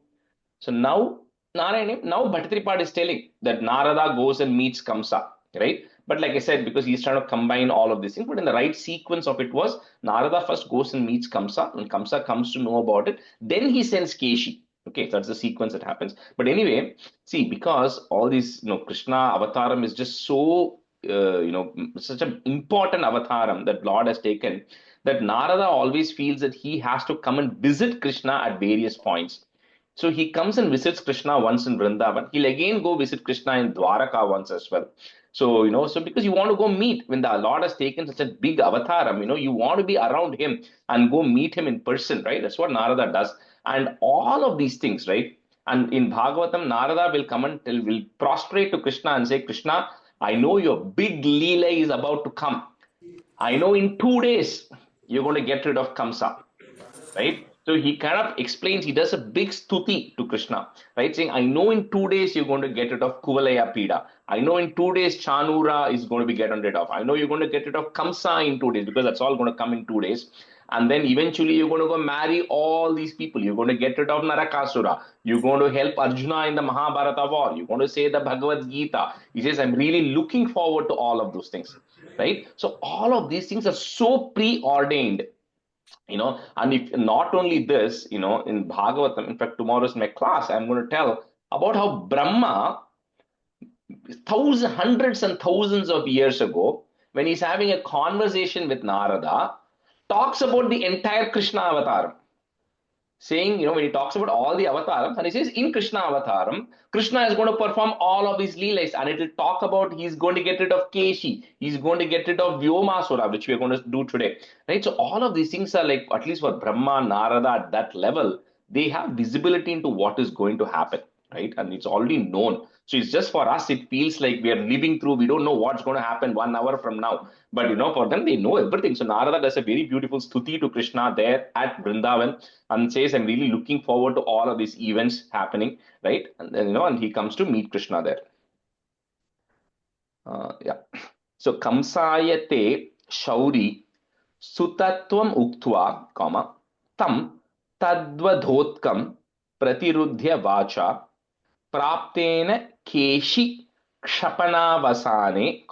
So now, now Bhattripada is telling that Narada goes and meets Kamsa, right? But like I said, because he's trying to combine all of these things, but in the right sequence of it was Narada first goes and meets Kamsa, and Kamsa comes to know about it. Then he sends Keshi. Okay, so that's the sequence that happens. But anyway, see, because all these, Krishna avataram is just so, such an important avataram that Lord has taken, that Narada always feels that he has to come and visit Krishna at various points. So he comes and visits Krishna once in Vrindavan. He'll again go visit Krishna in Dwaraka once as well. So, so because you want to go meet when the Lord has taken such a big avataram, you want to be around him and go meet him in person, right? That's what Narada does. And all of these things, right? And in Bhagavatam, Narada will come and will prostrate to Krishna and say, Krishna, I know your big Leela is about to come. I know in 2 days you're going to get rid of Kamsa, right? So he kind of explains, he does a big stuti to Krishna, right? Saying, I know in 2 days you're going to get rid of Kuvalaya Pida. I know in 2 days Chanura is going to be gotten rid of. I know you're going to get rid of Kamsa in 2 days because that's all going to come in 2 days. And then eventually you're going to go marry all these people. You're going to get rid of Narakasura. You're going to help Arjuna in the Mahabharata war. You're going to say the Bhagavad Gita. He says, I'm really looking forward to all of those things, right? So all of these things are so preordained. And if not only this, in Bhagavatam, in fact, tomorrow is my class, I'm going to tell about how Brahma, hundreds and thousands of years ago, when he's having a conversation with Narada, talks about the entire Krishna avatar. Saying, when he talks about all the avatars, and he says in Krishna avataram, Krishna is going to perform all of these leelas, and it will talk about he's going to get rid of Keshi, he's going to get rid of Vyomasura, which we are going to do today, right? So all of these things are like, at least for Brahma, Narada at that level, they have visibility into what is going to happen, right? And it's already known. So it's just for us, it feels like we are living through, we don't know what's going to happen 1 hour from now. But for them, they know everything. So Narada does a very beautiful stuti to Krishna there at Vrindavan and says, I'm really looking forward to all of these events happening, right? And then, and he comes to meet Krishna there. Yeah. So Kamsayate Shauri Sutatvam Uktva, Tam Tadvadhotkam Pratirudhya Vacha Praptena Keshi Kshapanavasane,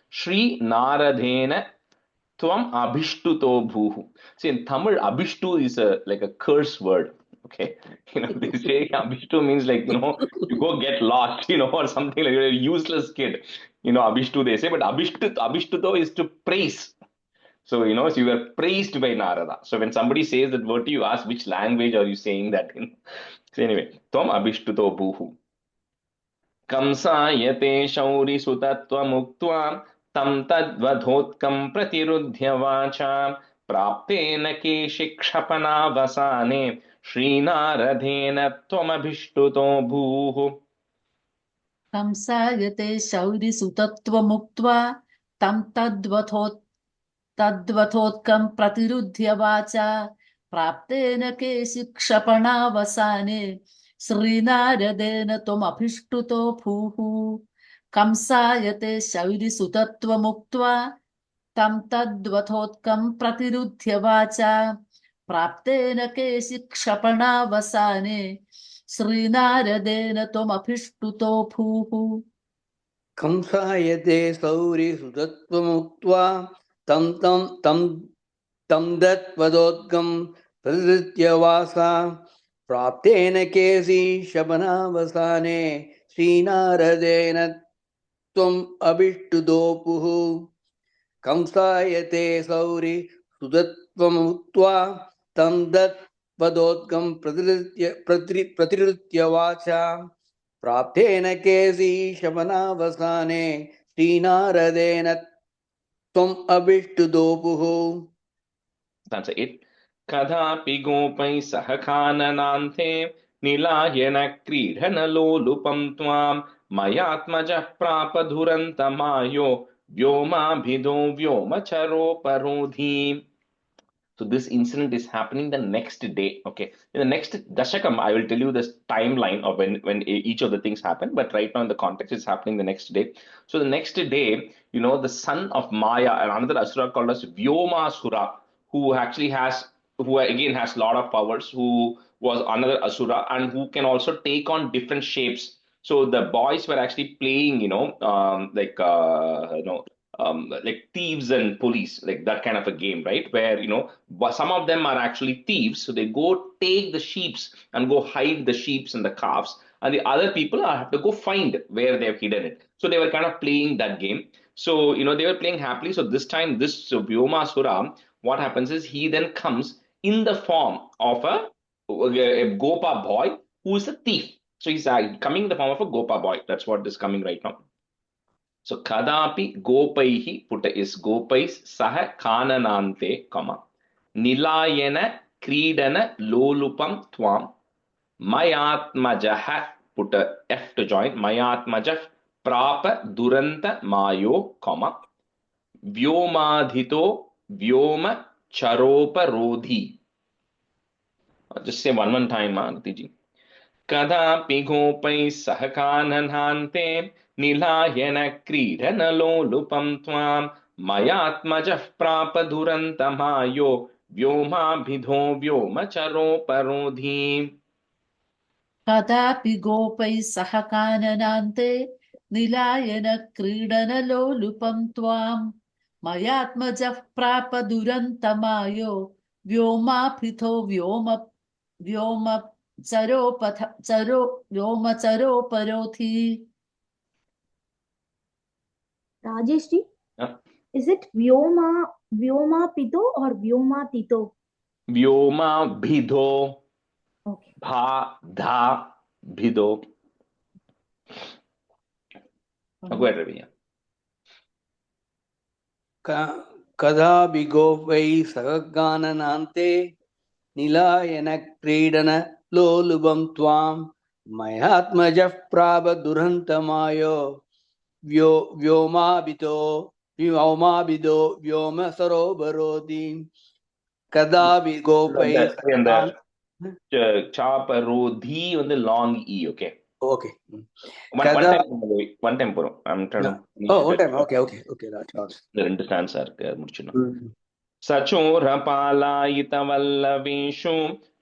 Sri Naradhena Tvam Abhishtuto Bhuhu. See, in Tamil, Abhishtu is like a curse word. Okay. They say Abhishtu means like, you go get lost, or something like you're a useless kid. Abhishtu they say, but Abhishtuto is to praise. So, so you were praised by Narada. So when somebody says that word to you, ask which language are you saying that in? So anyway, Tvam Abhishtuto Bhuhu. Kamsayate shauri sutatvam tam tadvadhotkam pratirudhya vacha praptena keshikshapana vasane Srinaradhena tvam bhuhu. Kamsayate shauri sutatvamuktva tam tadvathotkam pratirudhya vacha praptena keshikshapana Srinaradena tvam abhishtuto bhuhu. Kamsayate shauri sutatvamuktva tam tadvathotkam pratirudhya vacha praptena keshikshapana Srinaradena tvam abhishtuto bhuhu. Kamsayate sauri sutatvamuktva tam datvadodgam pradritya vasa praptena kesi shabanavasane Srinaradena tvam abhishtuto bhuhu. Kamsayate sauri sutatvamuktva tam datvadodgam pratirutya vacha Praptena kesi shabanavasane Srinaradena tvam abhishtuto bhuhu. That's it. Kadapi gopai sahakhananante nilayana kridhana lolupam tvam मयात्मजः प्राप धुरन्तमायो व्योमाभिदो व्योमचरोपरोधी. So this incident is happening the next day. Okay, in the next dashakam, I will tell you this timeline of when each of the things happen. But right now in the context, it's happening the next day. So the next day, the son of Maya and another asura called as Vyomasura, who actually has, who again has a lot of powers, who was another asura and who can also take on different shapes. So the boys were actually playing, like thieves and police, like that kind of a game, right? Where, some of them are actually thieves. So they go take the sheeps and go hide the sheeps and the calves. And the other people have to go find where they've hidden it. So they were kind of playing that game. So, they were playing happily. So this time, this Vyomasura, what happens is he then comes in the form of a Gopa boy who is a thief. So he's coming in the form of a Gopa boy. That's what is coming right now. So kadapi gopaihi, put is gopais saha kananante, comma. Nilayana kridana lolupam twam. Mayatmajah, put a F to join. Mayatmajah prapa duranta mayo, comma. Vyomadhito vyoma charopa rodhi. Just say one time, Natiji. कदापि गोपैः सह काननान्ते निलायन क्रीडनलोलुपं त्वां मयात्मजः प्राप दुरन्तमायो व्योमाभिधो व्योमचरोपरोधी. कदापि गोपैः सह काननान्ते निलायन क्रीडनलोलुपं त्वां मयात्मजः प्राप दुरन्तमायो व्योमाभिधो व्योमचरोपरोधी. Rajesh ji, Yeah. is it Vyoma Pito or Vyoma Tito? व्योमाभिधो. Okay. Bha dha bhido. Go ahead, Ravi. कदापि गोपै सहगाननान्ते निलायन क्रीडन लोलुपं त्वां मयात्मजः प्राप दुरन्तमायो व्योमाभिदो व्योम सरोवरोधि. कदापि गोपै chaparodhi on the long e. Okay. Okay. One time porum. I'm trying to. Oh, one time. Okay. That's the ரெண்டு stanza இருக்கு முடிச்சிடணும். सचोरपालायितवल्लवेषु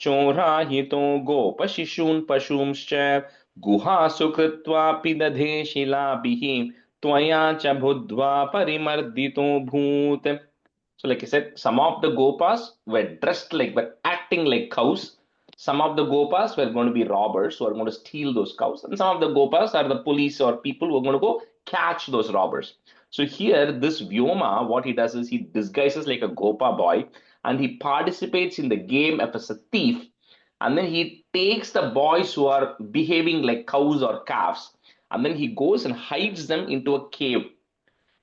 चोराहितो गोपशिशून् पशूंश्च गुहासु कृत्वापि दधे शिलाभिः त्वया च बुद्ध्वा परिमर्दितो भूत्. So like I said, some of the gopas were dressed like, were acting like cows. Some of the gopas were going to be robbers who are going to steal those cows. And some of the gopas are the police or people who are going to go catch those robbers. So here, this Vyoma, what he does is he disguises like a gopa boy and he participates in the game as a thief. And then he takes the boys who are behaving like cows or calves. And then he goes and hides them into a cave.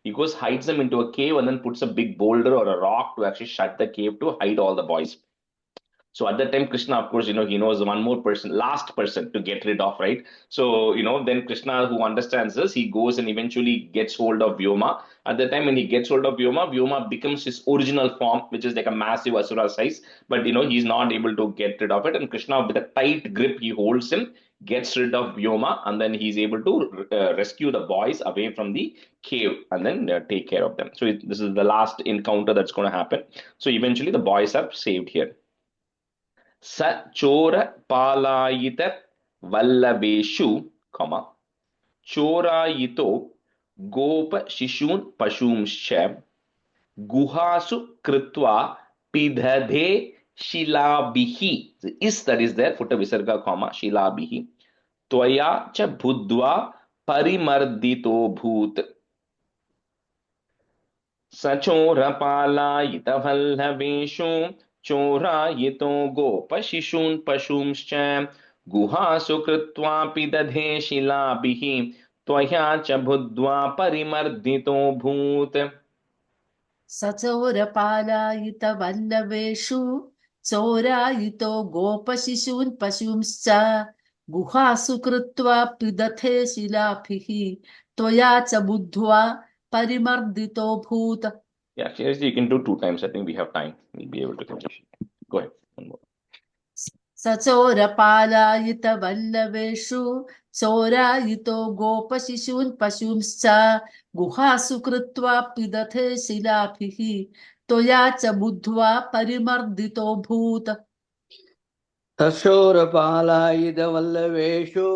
He goes, hides them into a cave and then puts a big boulder or a rock to actually shut the cave to hide all the boys. So at that time, Krishna, of course, he knows one more person, last person to get rid of, right? So, then Krishna, who understands this, he goes and eventually gets hold of Vyoma. At the time when he gets hold of Vyoma, Vyoma becomes his original form, which is like a massive asura size. But, he's not able to get rid of it. And Krishna, with a tight grip, he holds him, gets rid of Vyoma, and then he's able to rescue the boys away from the cave and then take care of them. So this is the last encounter that's going to happen. So eventually the boys are saved here. स चोर पालायित वल्लभेषु, चोरायितो गोप शिशून् पशूंश्च गुहासु कृत्वा पिदधे शिलाभिः. Is that is there, put a visarga comma, शिलाभिः त्वया च बुद्ध्वा परिमर्दितो भूत्. सचोरपालायितवल्लभेषु चोरायितो गोपशिशून् पशूंश्च गुहासु कृत्वापि दधे शिलाभिः त्वया च बुद्ध्वा परिमर्दितो भूत्. सचोरपालायितवल्लभेषु चोरायितो गोपशिशून् पशूंश्च गुहासु कृत्वा पिदथे शिलाभिः त्वया च बुद्ध्वा परिमर्दितो भूत्. Yeah, seriously, you can do 2 times. I think we have time. We'll be able to finish. Go ahead. One more. सचोरपालायितवल्लवेषु चोरायितो गोपशिशून् पशूंश्च गुहासु कृत्वा पिदथे शिलाभिः त्वया च बुद्ध्वा परिमर्दितो भूत्. तशोरपालायुधवल्लवेषु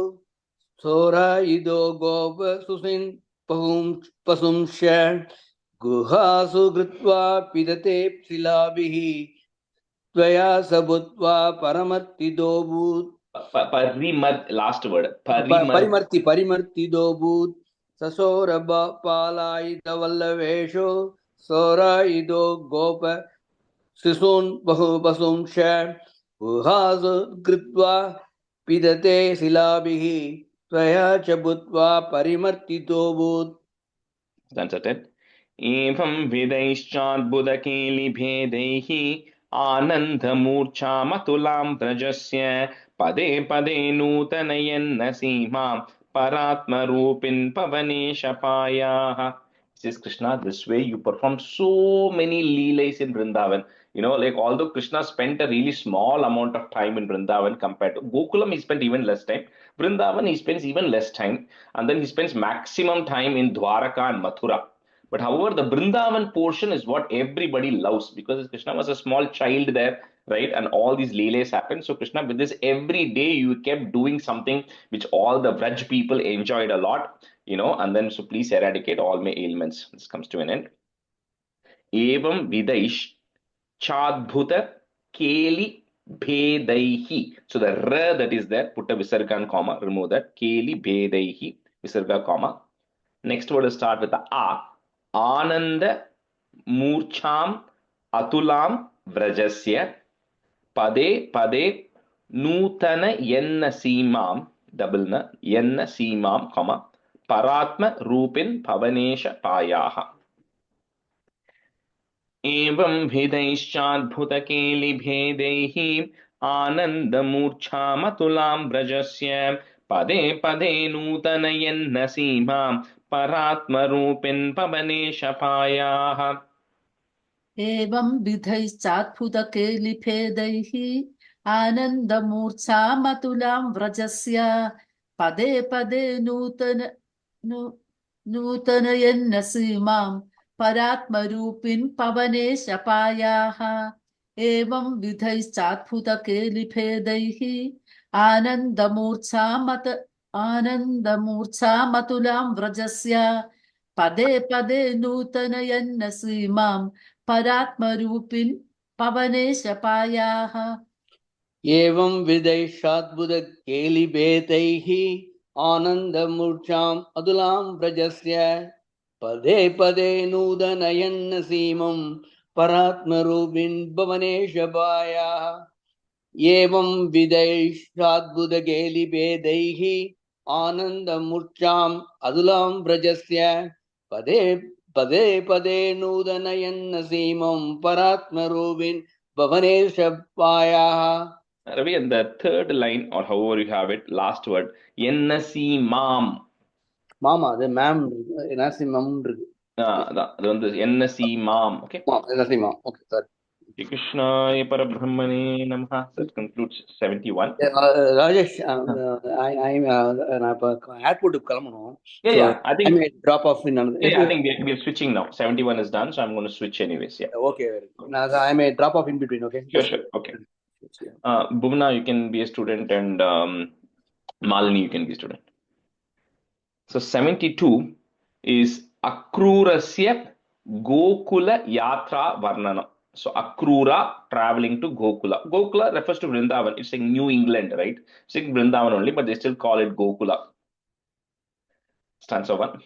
सोरायुधो गोपसुसिन् पशुंश्च गुहासु कृत्वा पिदते शिलाभिः त्वया स भूत्वा परमर्तिदोऽभूत्. Last word. परिमर्तिदोऽभूत्. सशोरपालायुधवल्लवेषु सोरायुधो गोप शिशून् पशुंश्च गुहासु कृत्वा पिदते शिलाभिः त्वया च भूत्वा परिमर्तितोऽभूत्. That's it. एवं विदैश्चाद्भुतकेलिभेदैः आनन्दमूर्च्छामतुलां व्रजस्य पदे पदे नूतनयन्न सीमां परात्मरूपिन् पवनेशपायाः. Says Krishna, this way you perform so many leelas in Vrindavan. You know, like although Krishna spent a really small amount of time in Vrindavan compared to Gokulam, he spent even less time. Vrindavan, he spends even less time. And then he spends maximum time in Dwaraka and Mathura. But however, the Brindavan portion is what everybody loves because Krishna was a small child there, right? And all these leelas happened. So Krishna, with this, every day you kept doing something which all the Vraj people enjoyed a lot, you know, and then so please eradicate all my ailments. This comes to an end. Evam vidaish chadbhuta keli bhedaihi. So the r that is there, put a visarga and comma, remove that. Keli bhedaihi, visarga comma. Next word will start with the a. Ananda Murcham Atulam Vrajasya Pade Pade Nutana Yenna Simam double na Yenna Simam, comma Paratma Rupin Pavanesha Payaha. एवं भिदैश्चाद्भुतकेलिभेदैः आनन्दमूर्च्छामतुलां व्रजस्य पदे पदे नूतनयन्न सीमां परात्मरूपिन् पवनेशपायाः. एवं विधैश्चाद्भुतकेलिभेदैः आनन्दमूर्च्छामतुलां व्रजस्य पदे पदे नूतनयन्न सीमां परात्मरूपिन् पवनेशपायाः. एवं विधैश्चाद्भुतकेलिभेदैः आनन्दमूर्च्छामतुलां व्रजस्य पदे पदे नूतनयन्न सीमां परात्मरूपिन् पवनेशपायाः. एवं विदैशाद्भुतकेलिभेदैः आनन्दमूर्च्छाम् अतुलां व्रजस्य पदे पदे नूतनयन्न सीमं परात्मरूपिन् भवनेशपायाः. एवं विदैशाद्भुतकेलिभेदैः आनन्दमूर्च्छाम् अतुलां व्रजस्य पदे पदे पदे नूतनयन्न सीमं परात्मरूपिन् भवनेशपायाः. Ravi, and the third line, or however you have it, last word, yenna simam. மாமா அது மேம் நரசிம்மம் இருக்கு. அது வந்து என்ன சீமாம். Okay. Narasimham. Okay, sorry. Shri Krishnaya Parabrahmane Namaha. That concludes 71. Rajesh, நான் இப்போ ஏர்போர்ட்டுக்கு கிளம்பணும். Yeah. I think drop off in another. Yeah, I think we're switching now. 71 is done, so I'm going to switch anyways. Yeah. Okay, very good. I may drop off in between. Okay. Sure. Okay. Bhuvna, you can be a student, and Malini, you can be a student. So 72 is Akrurasya Gokula Yatra Varnana. So Akrura, traveling to Gokula. Gokula refers to Vrindavan. It's like New England, right? It's like Vrindavan only, but they still call it Gokula. Stanza 1.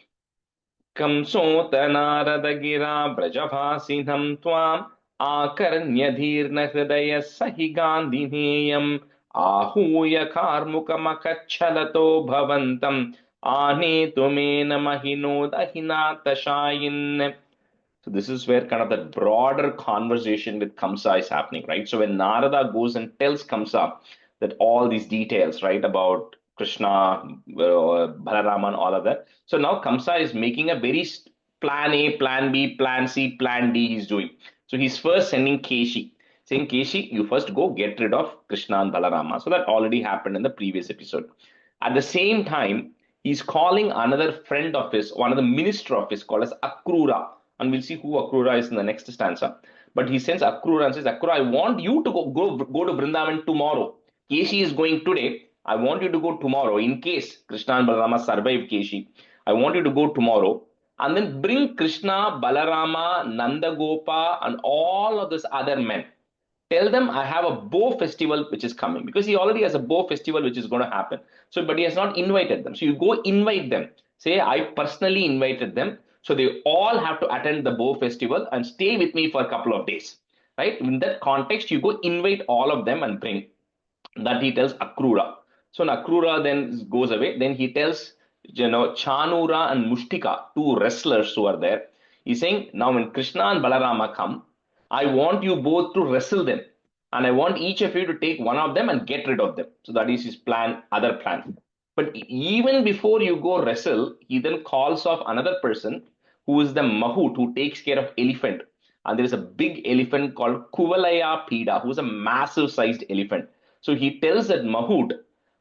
Kamsota Naradagira Brajavasinam Tvam Akarnyadhirna Hridaya Sahigandhineyam Ahuya Karmukamakachalato Bhavantam Anetumena Mahinodahinatasayin. So this is where kind of that broader conversation with Kamsa is happening, right? So when Narada goes and tells Kamsa that all these details, right, about Krishna, Balarama, and all of that. So now Kamsa is making a very plan A, plan B, plan C, plan D he's doing. So he's first sending Keshi, saying, Keshi, you first go get rid of Krishna and Balarama. So that already happened in the previous episode. At the same time, he's calling another friend of his, one of the minister of his, called as Akrura. And we'll see who Akrura is in the next stanza. But he sends Akrura and says, Akrura, I want you to go to Vrindavan tomorrow. Keshi is going today. I want you to go tomorrow. In case Krishna and Balarama survive Keshi, I want you to go tomorrow and then bring Krishna, Balarama, Nandagopa, and all of those other men. Tell them I have a bow festival which is coming, because he already has a bow festival which is going to happen. So, but he has not invited them. So you go invite them. Say, I personally invited them. So they all have to attend the bow festival and stay with me for a couple of days. Right? In that context, you go invite all of them and bring. That he tells Akrura. So Akrura then goes away. Then he tells, Chanura and Mushtika, two wrestlers who are there. He's saying, now when Krishna and Balarama come, I want you both to wrestle them. And I want each of you to take one of them and get rid of them. So that is his plan, other plan. But even before you go wrestle, he then calls off another person who is the Mahoot, who takes care of elephant. And there is a big elephant called Kuvalaya Pida, who is a massive sized elephant. So he tells that Mahoot,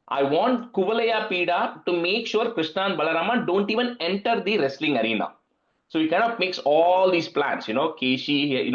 I want Kuvalaya Pida to make sure Krishna and Balarama don't even enter the wrestling arena. So he kind of makes all these plans, Keshi,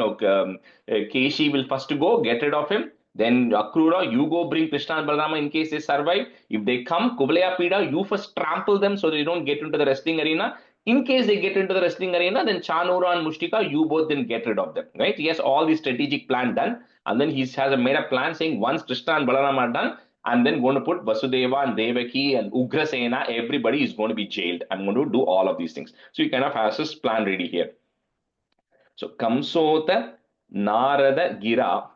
Keshi will first go, get rid of him. Then Akrura, you go bring Krishna and Balarama in case they survive. If they come, Kuvalaya Pida, you first trample them so they don't get into the wrestling arena. In case they get into the wrestling arena, then Chanura and Mushtika, you both then get rid of them, right? He has all the strategic plan done. And then he has made a plan saying once Krishna and Balarama are done, I'm then going to put Vasudeva and Devaki and Ugrasena, everybody is going to be jailed. I'm going to do all of these things. So he kind of has his plan ready here. So Kamsota Narada Gira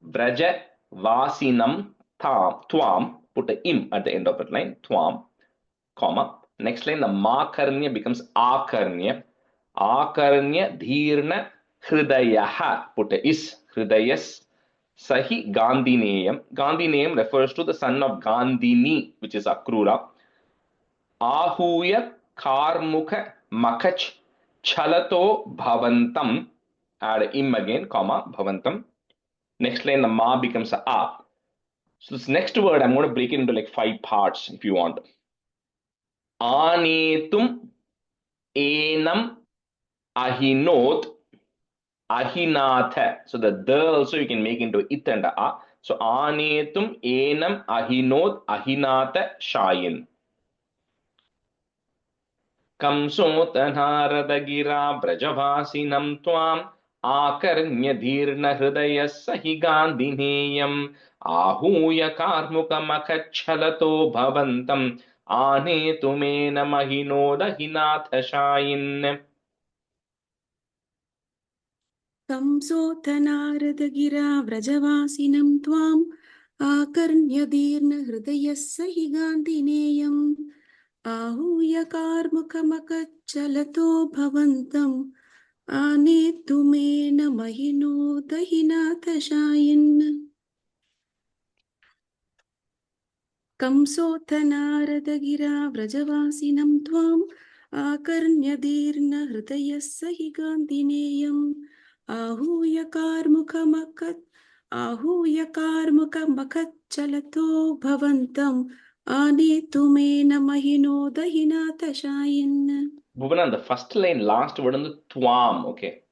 Vraja Vasinam Twam, put a im at the end of that line, Twam, comma. Next line, the Makarnya becomes Akarnya. Akarnya Dhirna Hridayaha, put a is, Hridayas. Sahi Gandhineyam. Gandhineyam refers to the son of Gandhini, which is Akrura. Ahuya Karmukha Makach Chalato Bhavantam. Add im again, comma, Bhavantam. Next line, the ma becomes a. So this next word, I'm going to break it into like 5 parts if you want. Anetum enam ahinot ahinatha. So the also you can make into it and a. So anetum enam ahinot ahinatha shayin. Kamsota naradagira brajavasinam twam akarnya dhirna hridaya sahi gandhineyam ahuya karmuka makachalato bhavantam anetumena mahinod ahinatha shayin. कंसोऽथ व्रजवासिनं त्वाम् आकर्ण्यदीर्णहृदयः स हि गान्धिनेयम् आहूय कार्मुकमकच्चलतो भवन्तम् आनेतुमेन महिनो दहिनाथशायिन् कंसोऽथ व्रजवासिनं त्वाम् आकर्ण्यदीर्णहृदयः स हि गान्धिनेयम् आहूय कार्मुकमकच्चलतो भवन्तम् आनेतुमेन महिनो दहिनाथशायिन्. Bhuvanan, the first line, last word on the twam, okay.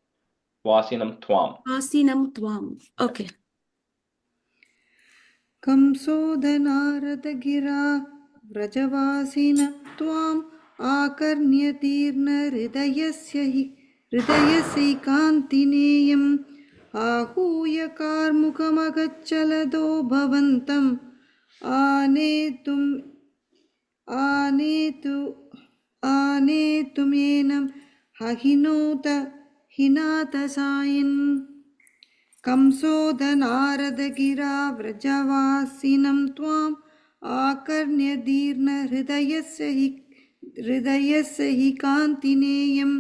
Vasinam twam. Vasinam twam, okay. कंसोदनारदगिरा व्रजवासिन त्वाम् हृदयसैकान्तिनेयम् आहूय कार्मुकमगच्चलदो भवन्तम् आनेतुमेनं हहिनोत हिनाथसायिन् कंसोदनारदगिरा व्रजवासिनं त्वाम् आकर्ण्यदीर्णहृदयस्य हि कान्तिनेयम्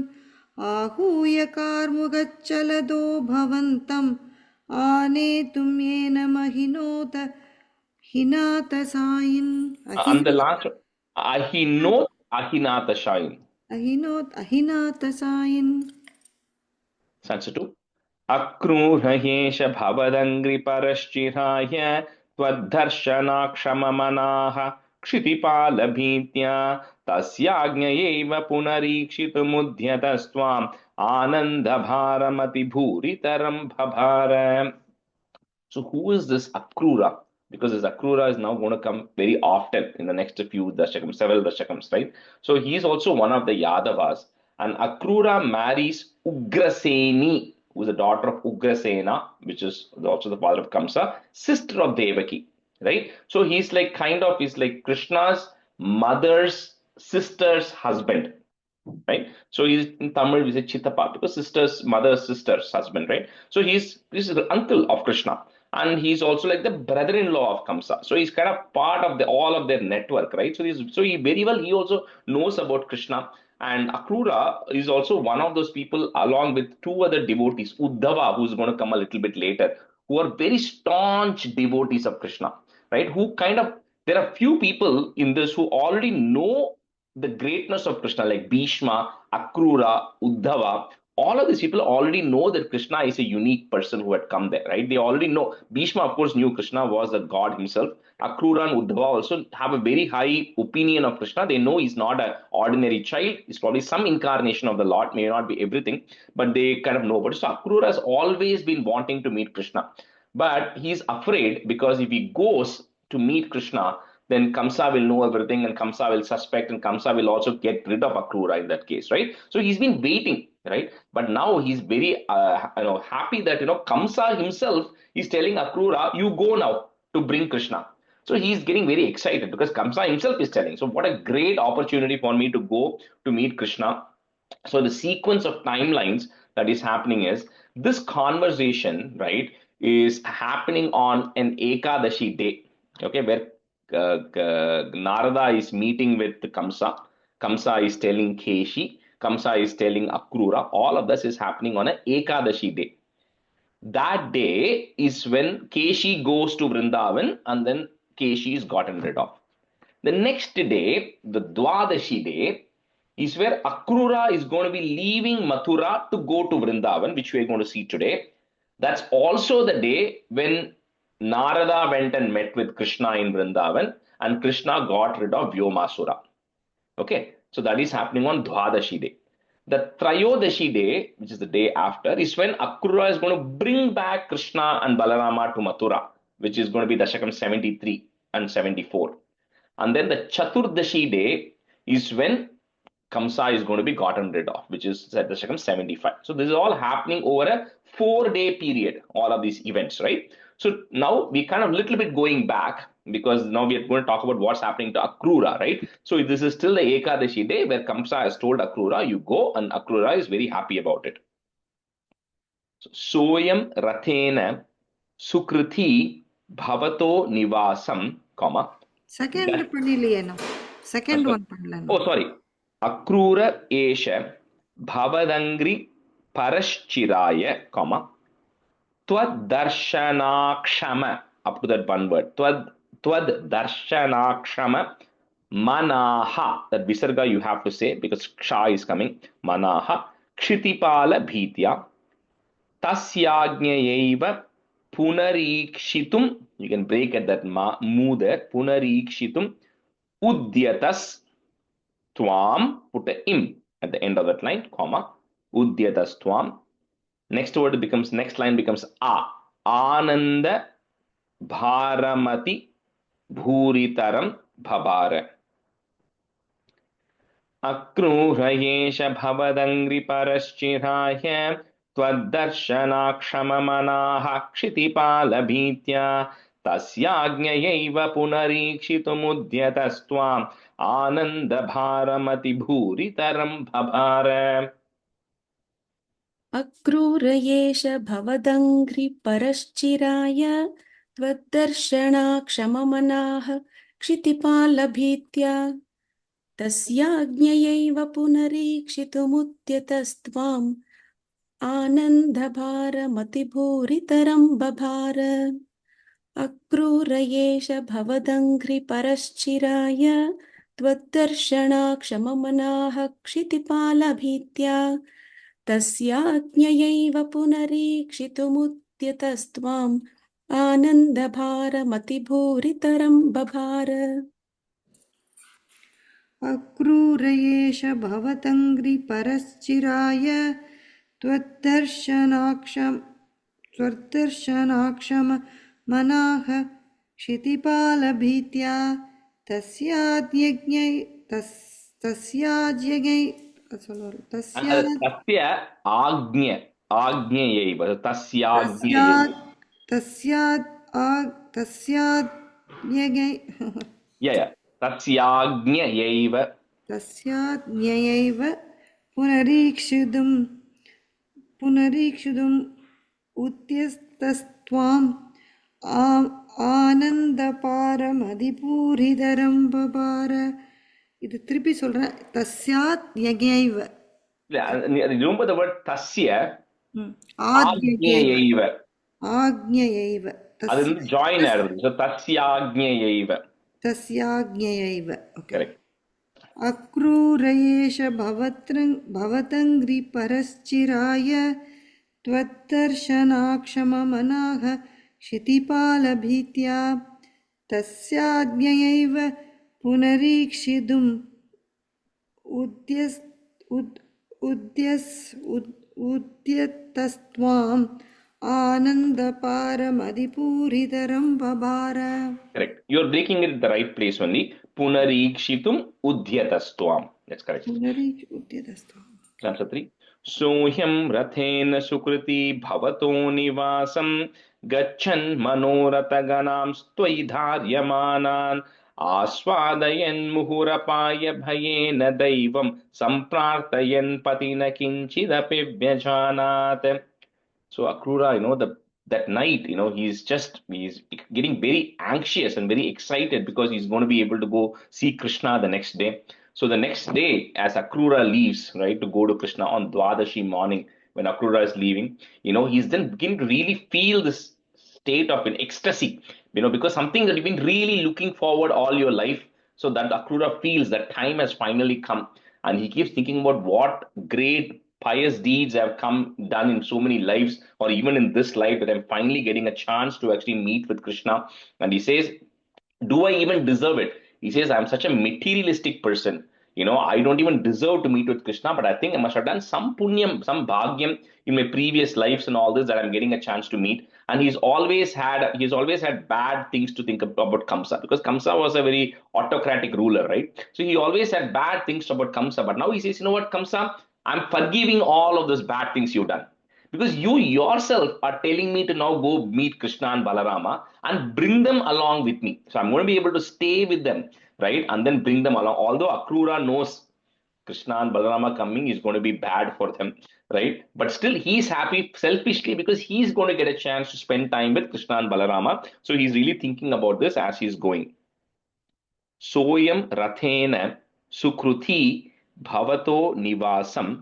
आहूय कार्मुकच्चलदो भवन्तम् आनेतुमेन महिनोत Hinatasayin. And the last, ahinot ahinatashayin. Ahinatasayin. Sensitive. अक्रूरहेश भवदङ्घ्रिपरश्चिराय त्वद्दर्शनाक्षममनाः क्षितिपालभीत्या तस्याज्ञयैव पुनरीक्षितुमुद्यतस्त्वाम् आनन्दभारमतिभूरितरं भभार. So who is this Akrura? Because this Akrura is now going to come very often in the next few dashakams, several dashakams, right? So he is also one of the Yadavas. And Akrura marries Ugraseni, who is the daughter of Ugrasena, which is also the father of Kamsa, sister of Devaki, right? So he's like he's like Krishna's mother's sister's husband, right? So he's in Tamil we say Chittappa because mother's sister's husband, right? So he's the uncle of Krishna, and he's also like the brother-in-law of Kamsa. So he's kind of part of all of their network, right? So he very well he also knows about Krishna. And Akrura is also one of those people, along with two other devotees, Uddhava, who's going to come a little bit later, who are very staunch devotees of Krishna, right? There are few people in this who already know the greatness of Krishna, like Bhishma, Akrura, Uddhava. All of these people already know that Krishna is a unique person who had come there, right? They already know. Bhishma, of course, knew Krishna was the God himself. Akrura and Uddhava also have a very high opinion of Krishna. They know he's not an ordinary child. He's probably some incarnation of the Lord, may not be everything, but they kind of know. But so Akrura has always been wanting to meet Krishna. But he's afraid because if he goes to meet Krishna, then Kamsa will know everything and Kamsa will suspect and Kamsa will also get rid of Akrura in that case, right? So he's been waiting, right? But now he's very happy that Kamsa himself is telling Akrura, you go now to bring Krishna. So he's getting very excited because Kamsa himself is telling. So what a great opportunity for me to go to meet Krishna. So the sequence of timelines that is happening is this conversation, right, is happening on an Ekadashi day, okay, where Narada is meeting with Kamsa. Kamsa is telling Keshi. Kamsa is telling Akrura. All of this is happening on an Ekadashi day. That day is when Keshi goes to Vrindavan and then Keshi is gotten rid of. The next day, the Dwadashi day, is where Akrura is going to be leaving Mathura to go to Vrindavan, which we are going to see today. That's also the day when Narada went and met with Krishna in Vrindavan and Krishna got rid of Vyomasura. Okay, so that is happening on Dwadashi day. The Trayodashi day, which is the day after, is when Akrura is going to bring back Krishna and Balarama to Mathura, which is going to be Dashakam 73 and 74. And then the Chaturdashi day is when Kamsa is going to be gotten rid of, which is Dashakam 75. So this is all happening over a 4-day period, all of these events, right? So now we kind of a little bit going back because now we are going to talk about what's happening to Akrura, right? So this is still the Ekadashi day where Kamsa has told Akrura, you go, and Akrura is very happy about it. So, Soyam Rathena Sukrithi Bhavato Nivasam, comma. Second panniliyeno. Second one pannala. Oh, sorry. Akrura Esha Bhavadangri Parashchiraya, comma. Tvad Darshanakshama, up to that one word. Tvad Darshanakshama Manaha. That Visarga you have to say because Ksha is coming. Manaha Kshitipala Bhitya Tasyajnayaiva Punarikshitum. You can break at that mu there. Punarikshitum Udyatas Twam. Put a im at the end of that line, comma. Udyatas Twam. Next line becomes a. Ananda Bharamati Bhuritaram Bhabara. Akrurayesha Bhavadangri Parashchiraya Tvadarshanakshamamanaha Kshitipala Bhitya Tasyajnayaiva Punarikshitumudyatastvam Ananda Bharamati Bhuritaram Bhabara. अक्रूरयेष भवदङ्घ्रिपरश्चिराय त्वद्दर्शनाक्षममनाः क्षितिपालभीत्या तस्याज्ञयैव पुनरीक्षितुमुद्यतस्त्वाम् आनन्दभारमतिभूरितरं बभार. अक्रूरयेष भवदङ्घ्रिपरश्चिराय त्वद्दर्शनाक्षममनाः क्षितिपालभीत्या तस्याज्ञयैव पुनरीक्षितुमुद्यतस्त्वाम् आनन्दभारमतिभूरितरं बभार। अक्रूरयेष भवतङ्घ्रिपरश्चिराय त्वद्दर्शनाक्षममनाः क्षितिपालभीत्या तस्य आज्ञयैव तस्याज्ञयैव पुनरीक्षितुम् उद्यतस्त्वाम् ஆனந்தபாரமதிபூரிதரம் பபார. இது திருப்பி சொல்றேன். தஸ்யாத் யகைவ. Remember the word tasya. ஆக்ஞயைவ. ஆக்ஞயைவ. அது join ஆகுது. So tasyagnayaiv. தஸ்யாக்ஞயைவ. Correct. அக்ரூரயேஷ பவதங்கிரி பரஸ்சிராய त्वद्दर्शनाक्षममनाः क्षितिपालभीत्या तस्याज्ञयैव पुनरीक्षितुम् उद्यतस्त्वाम् आनन्दपारमदिपूरितरं बभार. Correct. You're breaking it at the right place only. Punarikshitum udhyatastvam. That's correct. Udyatastvam. Answer 3. सोह्यं रथेन सुकृति भवतो निवासं गच्छन् मनोरथगणां त्वयि धार्यमानान् आस्वादयन् मुहुरपाय भयेन दैवं सम्प्रार्थयन् पतिन किञ्चिदपि व्यजानात्. So Akrura, that night, he's getting very anxious and very excited because he's going to be able to go see Krishna the next day. So the next day, as Akrura leaves, right, to go to Krishna on Dwadashi morning, when Akrura is leaving, he's then beginning to really feel this state of an ecstasy, because something that you've been really looking forward all your life. So that Akrura feels that time has finally come, and he keeps thinking about what great pious deeds have done in so many lives, or even in this life, that I'm finally getting a chance to actually meet with Krishna. And he says, do I even deserve it? He says, I'm such a materialistic person. I don't even deserve to meet with Krishna, but I think I must have done some punyam, some bhagyam in my previous lives and all this, that I'm getting a chance to meet. And he's always had bad things to think about Kamsa, because Kamsa was a very autocratic ruler, right? So he always had bad things about Kamsa. But now he says, you know what, Kamsa, I'm forgiving all of those bad things you've done, because you yourself are telling me to now go meet Krishna and Balarama and bring them along with me. So I'm going to be able to stay with them, right? And then bring them along. Although Akrura knows Krishna and Balarama coming is going to be bad for them, right? But still he's happy selfishly because he's going to get a chance to spend time with Krishna and Balarama. So he's really thinking about this as he's going. Soyam rathena sukruti bhavato nivasam,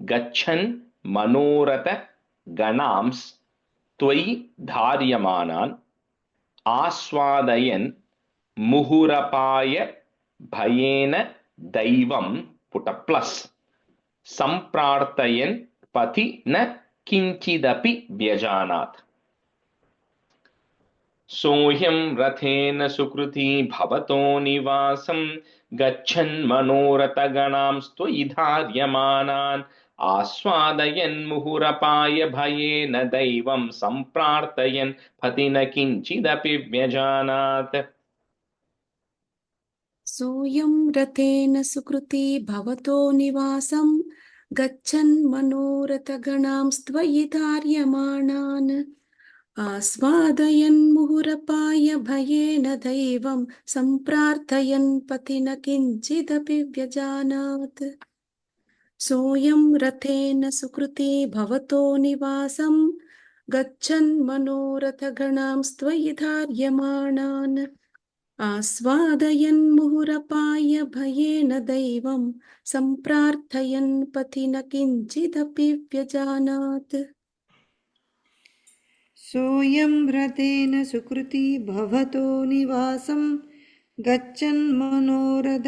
gachan manoratha ganams त्वयि धार्यमानान् आस्वादयन् मुहुरपाय भयेन दैवं put plus सम्प्रार्थयन् पति न किंचिदपि व्यजानात्. सोह्यं रथेन सुकृति भवतो निवासं गच्छन् मनोरथगणां त्वयि धार्यमानान् आस्वादयन् मुहुरपाय भयेन दैवं सम्प्रार्थयन् पति न किंचिदपि व्यजानात्. सोऽयं रथेन सुकृती भवतो निवासं गच्छन् मनोरथगणां त्वयि धार्यमाणान् आस्वादयन् मुहुरपाय भयेन दैवं सम्प्रार्थयन् पति न किञ्चिदपि व्यजानात्. सोऽयं रथेन सुकृती भवतो निवासं गच्छन् मनोरथगणां त्वयि धार्यमाणान् आस्वादयन् मुहुरपाय भयेन दैवं सम्प्रार्थयन् पति न किञ्चिदपि व्यजानात्. सोऽयं व्रतेन सुकृती भवतो निवासं गच्छन् मनोरथ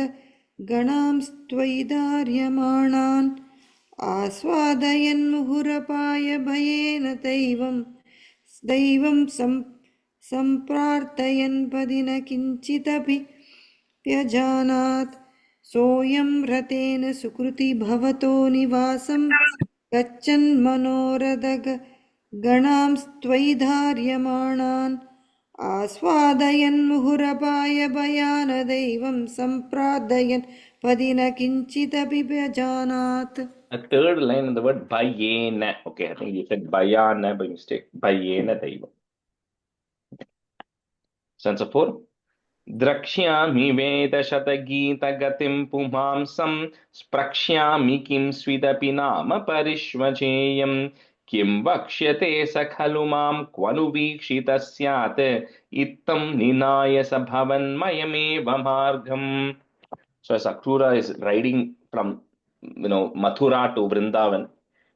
गणांस्त्वयिदार्यमाणान् आस्वादयन् मुहुरपाय भयेन दैवं सम्प्रार्थयन् पदि न किञ्चिदपि व्यजानात् सोऽयं व्रतेन सुकृती भवतो निवासं गच्छन् मनोरथ गणांस्त्वयिधार्यमाणान् आस्वादयन् मुहुरपाय भयान दैवं सम्प्रार्थयन् पदि न किञ्चिदपि व्यजानात्. A third line in the word bayena. Okay, I think you said bayana by mistake. Bayena daivam. Sense of 4. द्रक्ष्यामि वेदशतगीतगतिं पुमांसं स्प्रक्ष्यामि किं स्विदपि नाम परिष्वचेयं किं वक्ष्यते स खलु मां क्वनु वीक्षितः स्यात् इत्थं निनाय स भवन्मयमेव मार्गम्. So as Akrura is riding from Mathura to Vrindavan,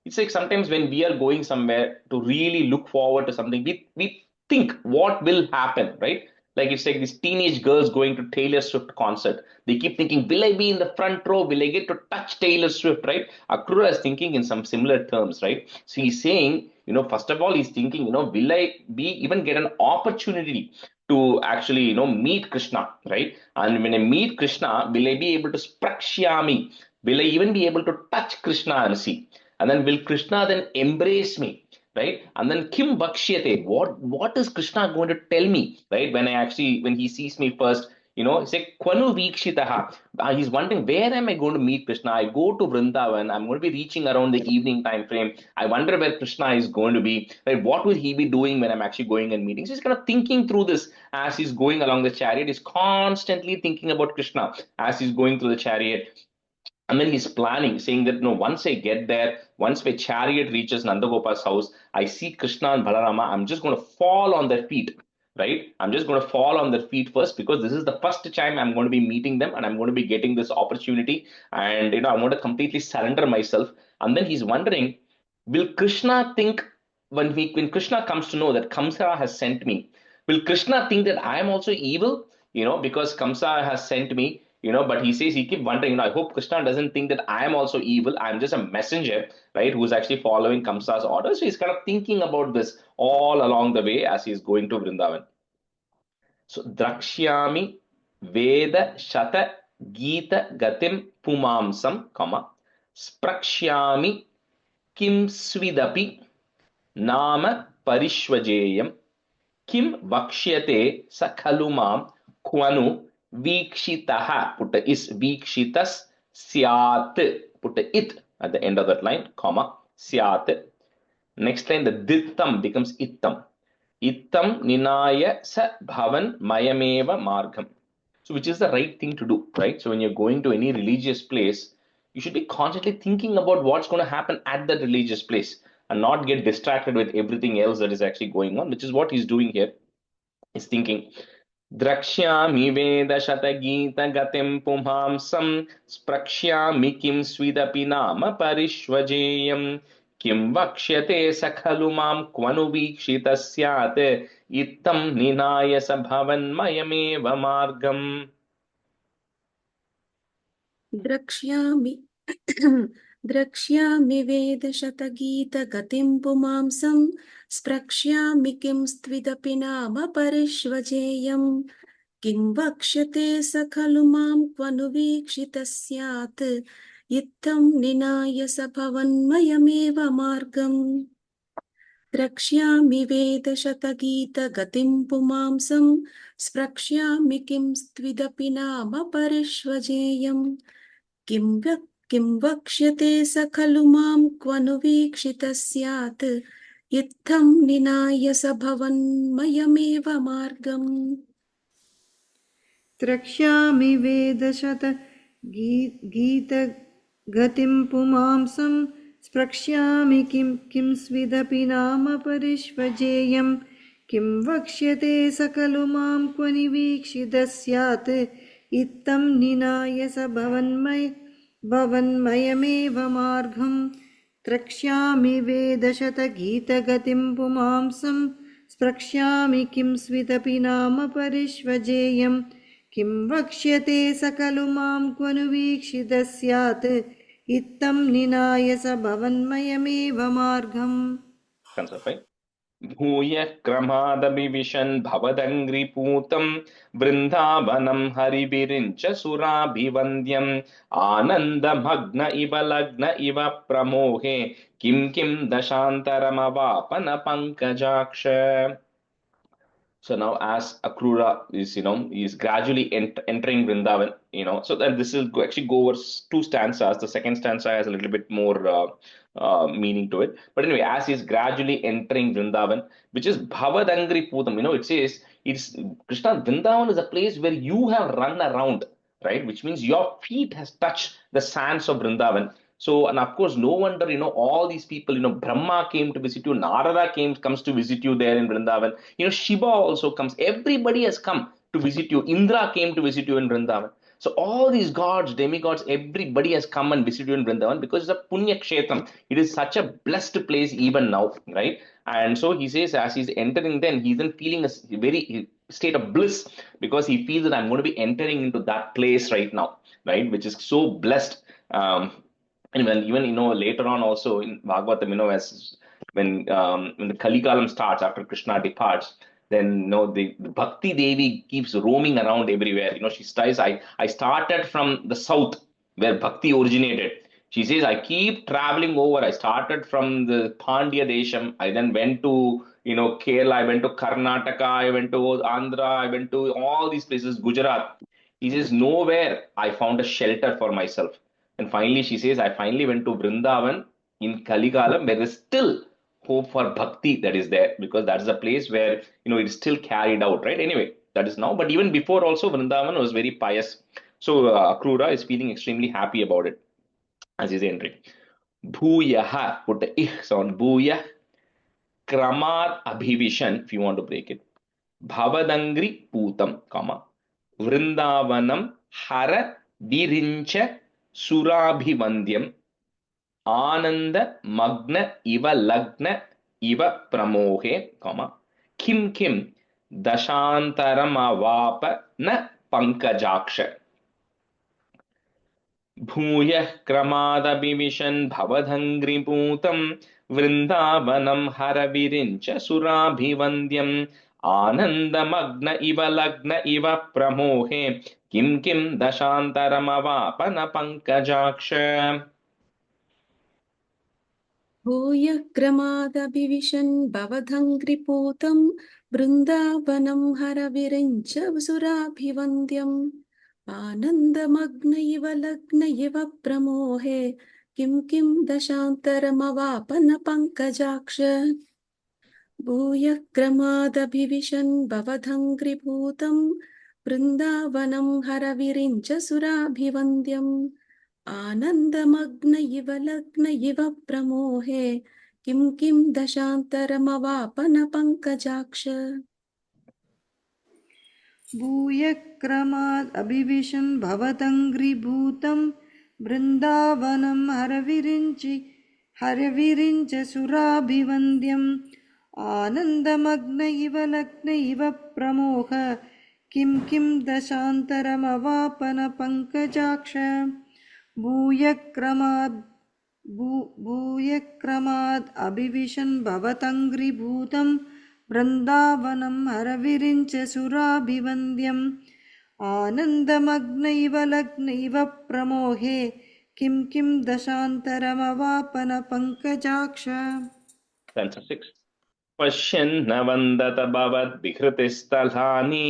it's like sometimes when we are going somewhere to really look forward to something, we think what will happen, right? Like it's like these teenage girls going to Taylor Swift concert. They keep thinking, will I be in the front row? Will I get to touch Taylor Swift, right? Akrura is thinking in some similar terms, right? So he's saying, first of all, he's thinking, will I even get an opportunity to actually, meet Krishna, right? And when I meet Krishna, will I be able to sprakshyami? Will I even be able to touch Krishna and see? And then will Krishna then embrace me, right? And then kim vakshyate? What is Krishna going to tell me, right? When he sees me first, it's like kwanu vikshitaha. He's wondering, where am I going to meet Krishna? I go to Vrindavan. I'm going to be reaching around the evening time frame. I wonder where Krishna is going to be, right? What will he be doing when I'm actually going and meeting? So he's kind of thinking through this as he's going along the chariot. He's constantly thinking about Krishna as he's going through the chariot. And then he's planning, saying that, once I get there, once my chariot reaches Nandagopal's house, I see Krishna and Balarama, I'm just going to fall on their feet, right? I'm just going to fall on their feet first because this is the first time I'm going to be meeting them and I'm going to be getting this opportunity. And, I'm going to completely surrender myself. And then he's wondering, will Krishna think, when Krishna comes to know that Kamsa has sent me, will Krishna think that I am also evil, because Kamsa has sent me? But he says, he keep wondering, I hope Krishna doesn't think that I am also evil. I'm just a messenger, right, who's actually following Kamsa's orders. So he's kind of thinking about this all along the way as he's going to Vrindavan. So, Drakshyami Veda Shata Gita Gatim Pumamsam, Sprakshyami Kim Svidapi Nama Parishvajeyam Kim Vakshyate Sakhalumam Kwanu Vikshitaha, put a is Vikshitas Syat, put a it at the end of that line, comma, Syat. Next line, the Dittam becomes Ittam. Ittam Ninaya Sa Bhavan Mayameva Margam. So, which is the right thing to do, right? So, when you're going to any religious place, you should be constantly thinking about what's going to happen at that religious place and not get distracted with everything else that is actually going on, which is what he's doing here. He's thinking, Drakshyami Veda Shatagita Gatim Pumhamsam Sprakshyami Kim Svidapi Nama Parishvajeyam Kim Vakshyate Sakhalu Mam Kwanu Vikshita Syat Ittam Ninaya Sabhavan Mayameva Margam. द्रक्ष्यामि वेदशतगीतगतिं पुमांसं स्प्रक्ष्यामि किं स्त्विदपि नाम परिष्वजेयं किं वक्ष्यते स खलु मां क्वनु वीक्षितः स्यात् इत्थं निनाय स भवन्मयमेव मार्गम् द्रक्ष्यामि वेदशतगीतगतिं पुमांसं स्प्रक्ष्यामि किं स्त्विदपि नाम परिष्वजेयं किं वक्ष्यते स खलु मां क्वनु वीक्षितः स्यात् इत्थं निनाय स भवन्मयमेव मार्गम् द्रक्ष्यामि वेदशत गीतगतिं पुमांसं स्प्रक्ष्यामि किं स्विदपि नाम परिष्वजेयं किं वक्ष्यते स खलु मां क्वनु वीक्षितः स्यात् इत्थं निनाय स भवन्मयमेव मार्गम् द्रक्ष्यामि वेदशतगीतगतिं पुमांसं स्प्रक्ष्यामि किं स्विदपि नाम परिष्वजेयं किं वक्ष्यते स खलु मां क्वनु वीक्षितः स्यात् इत्थं निनाय स भवन्मयमेव मार्गम् भूयः क्रमादभिविशन् भवदङ्घ्रिपूतं वृन्दावनं हरिभिरिञ्च सुराभिवन्द्यम् आनन्दमग्न इव लग्न इव प्रमोहे किं दशान्तरमवापन पङ्कजाक्ष. So now, as Akrura is, is gradually entering Vrindavan, so then this is actually go over two stanzas. The second stanza has a little bit more meaning to it. But anyway, as he's gradually entering Vrindavan, which is Bhavadangri Putam, it says it's Krishna. Vrindavan is a place where you have run around, right? Which means your feet has touched the sands of Vrindavan. So, and of course, no wonder, all these people, Brahma came to visit you, Narada comes to visit you there in Vrindavan. Shiva also comes. Everybody has come to visit you. Indra came to visit you in Vrindavan. So all these gods, demigods, everybody has come and visited you in Vrindavan because it's a Punya Kshetram. It is such a blessed place even now, right? And so he says, as he's entering, then he's then feeling a very state of bliss because he feels that I'm going to be entering into that place right now, right? Which is so blessed. And when even later on also in Bhagavatam, as when the Kali Kalam starts after Krishna departs, then the Bhakti Devi keeps roaming around everywhere. She says, I started from the south where Bhakti originated. She says, I keep traveling over. I started from the Pandya Desham. I then went to Kerala. I went to Karnataka. I went to Andhra. I went to all these places, Gujarat. He says, nowhere I found a shelter for myself. And finally, she says, I finally went to Vrindavan in Kaligalam, where there's still hope for bhakti that is there, because that's the place where, it is still carried out, right? Anyway, that is now. But even before also, Vrindavan was very pious. So Akrura is feeling extremely happy about it as he's entering. Bhuyaha, put the ih sound. Bhuyah, Kramar Abhivishan, if you want to break it. Bhavadangri Putam, comma. Vrindavanam Hara Virincha Surabhivandyam Ananda Magna Iva Lagna Iva Pramohe, comma, Kim Dashantaram Avapa Na Pankajaksha. Bhuyah Kramada Bivishan Bhavadhangri Putam Vrindavanam Haravirincha Surabhivandyam Ananda Magna Iva Lagna Iva Pramohe Kim Dashantaram Na Pankajaksha. भूयः क्रमादभिविशन् भवदङ्घ्रिपूतं वृन्दावनं हरविरिञ्च सुराभिवन्द्यम् आनन्दमग्न इव लग्न इव प्रमोहे किं दशान्तरमवापन पङ्कजाक्ष भूयः क्रमादभिविशन् भवदङ्घ्रिपूतं वृन्दावनं हरविरिञ्च सुराभिवन्द्यम् आनन्दमग्न इव लग्न इव प्रमोहे किं दशान्तरमवापन पङ्कजाक्ष भूयक्रमाद् अभिविशन् भवदङ्घ्रीभूतं वृन्दावनं हरविरिञ्च सुराभिवन्द्यम् आनन्दमग्न इव लग्न इव प्रमोह किं दशान्तरमवापन पङ्कजाक्ष भूयक्रमाद् अभिविशन् भवदङ्घ्रीभूतं वृन्दावनं हरविरिञ्च सुराभिवन्द्यम् आनन्दमग्न इव लग्न इव प्रमोहे किं दशान्तरमवापन पङ्कजाक्ष. पश्यन्न वन्दत भवद्विहृतिस्थलानि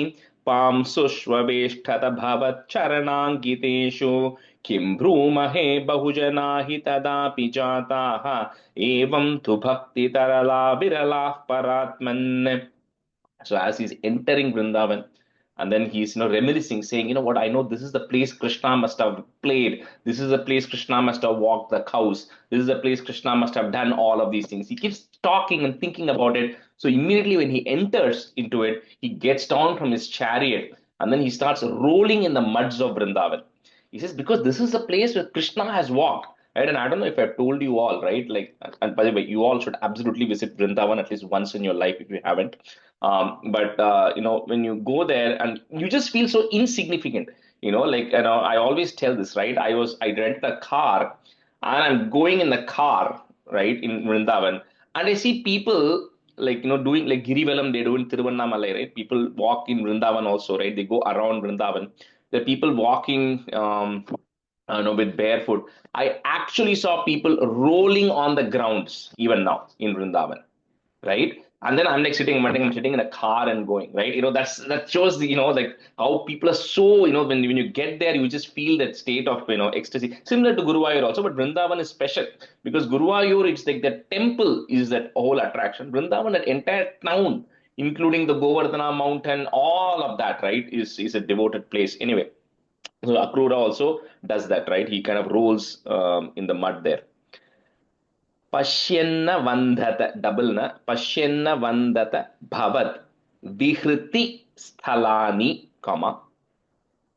पांसुष्वेष्ठत भवच्चरणाङ्कितेषु किं ब्रूमहे बहुजना हि तदापि जाताः एवं तु भक्तितरला विरलाः परात्मन्. So as he's entering Vrindavan, and then he's reminiscing, saying, what, I know this is the place Krishna must have played. This is the place Krishna must have walked the cows. This is the place Krishna must have done all of these things. He keeps talking and thinking about it. So immediately when he enters into it, he gets down from his chariot and then he starts rolling in the muds of Vrindavan. He says, because this is the place where Krishna has walked. right? And I don't know if I've told you all, right? Like, and by the way, you all should absolutely visit Vrindavan at least once in your life if you haven't. But you know, when you go there and you just feel so insignificant, you know, like, you know, I always tell this, right? I rented a car and I'm going in the car, right, in Vrindavan, and I see people like, you know, doing like Girivalam, they do in Tiruvannamalai, right? People walk in Vrindavan also, right? They go around Vrindavan. There are people walking, with barefoot. I actually saw people rolling on the grounds even now in Vrindavan, right? And then I'm like I'm sitting in a car and going, right? You know, that shows the, you know, like how people are so, you know, when you get there, you just feel that state of, you know, ecstasy. Similar to Guruvayur also, but Vrindavan is special because Guruvayur, it's like the temple is that whole attraction. Vrindavan, that entire town, including the Govardhana mountain, all of that, right, is a devoted place. Anyway, so Akrura also does that, right? He kind of rolls in the mud there. पश्यन्न वन्दत double न पश्यन्न वन्दत भवत् विहृति स्थलानि comma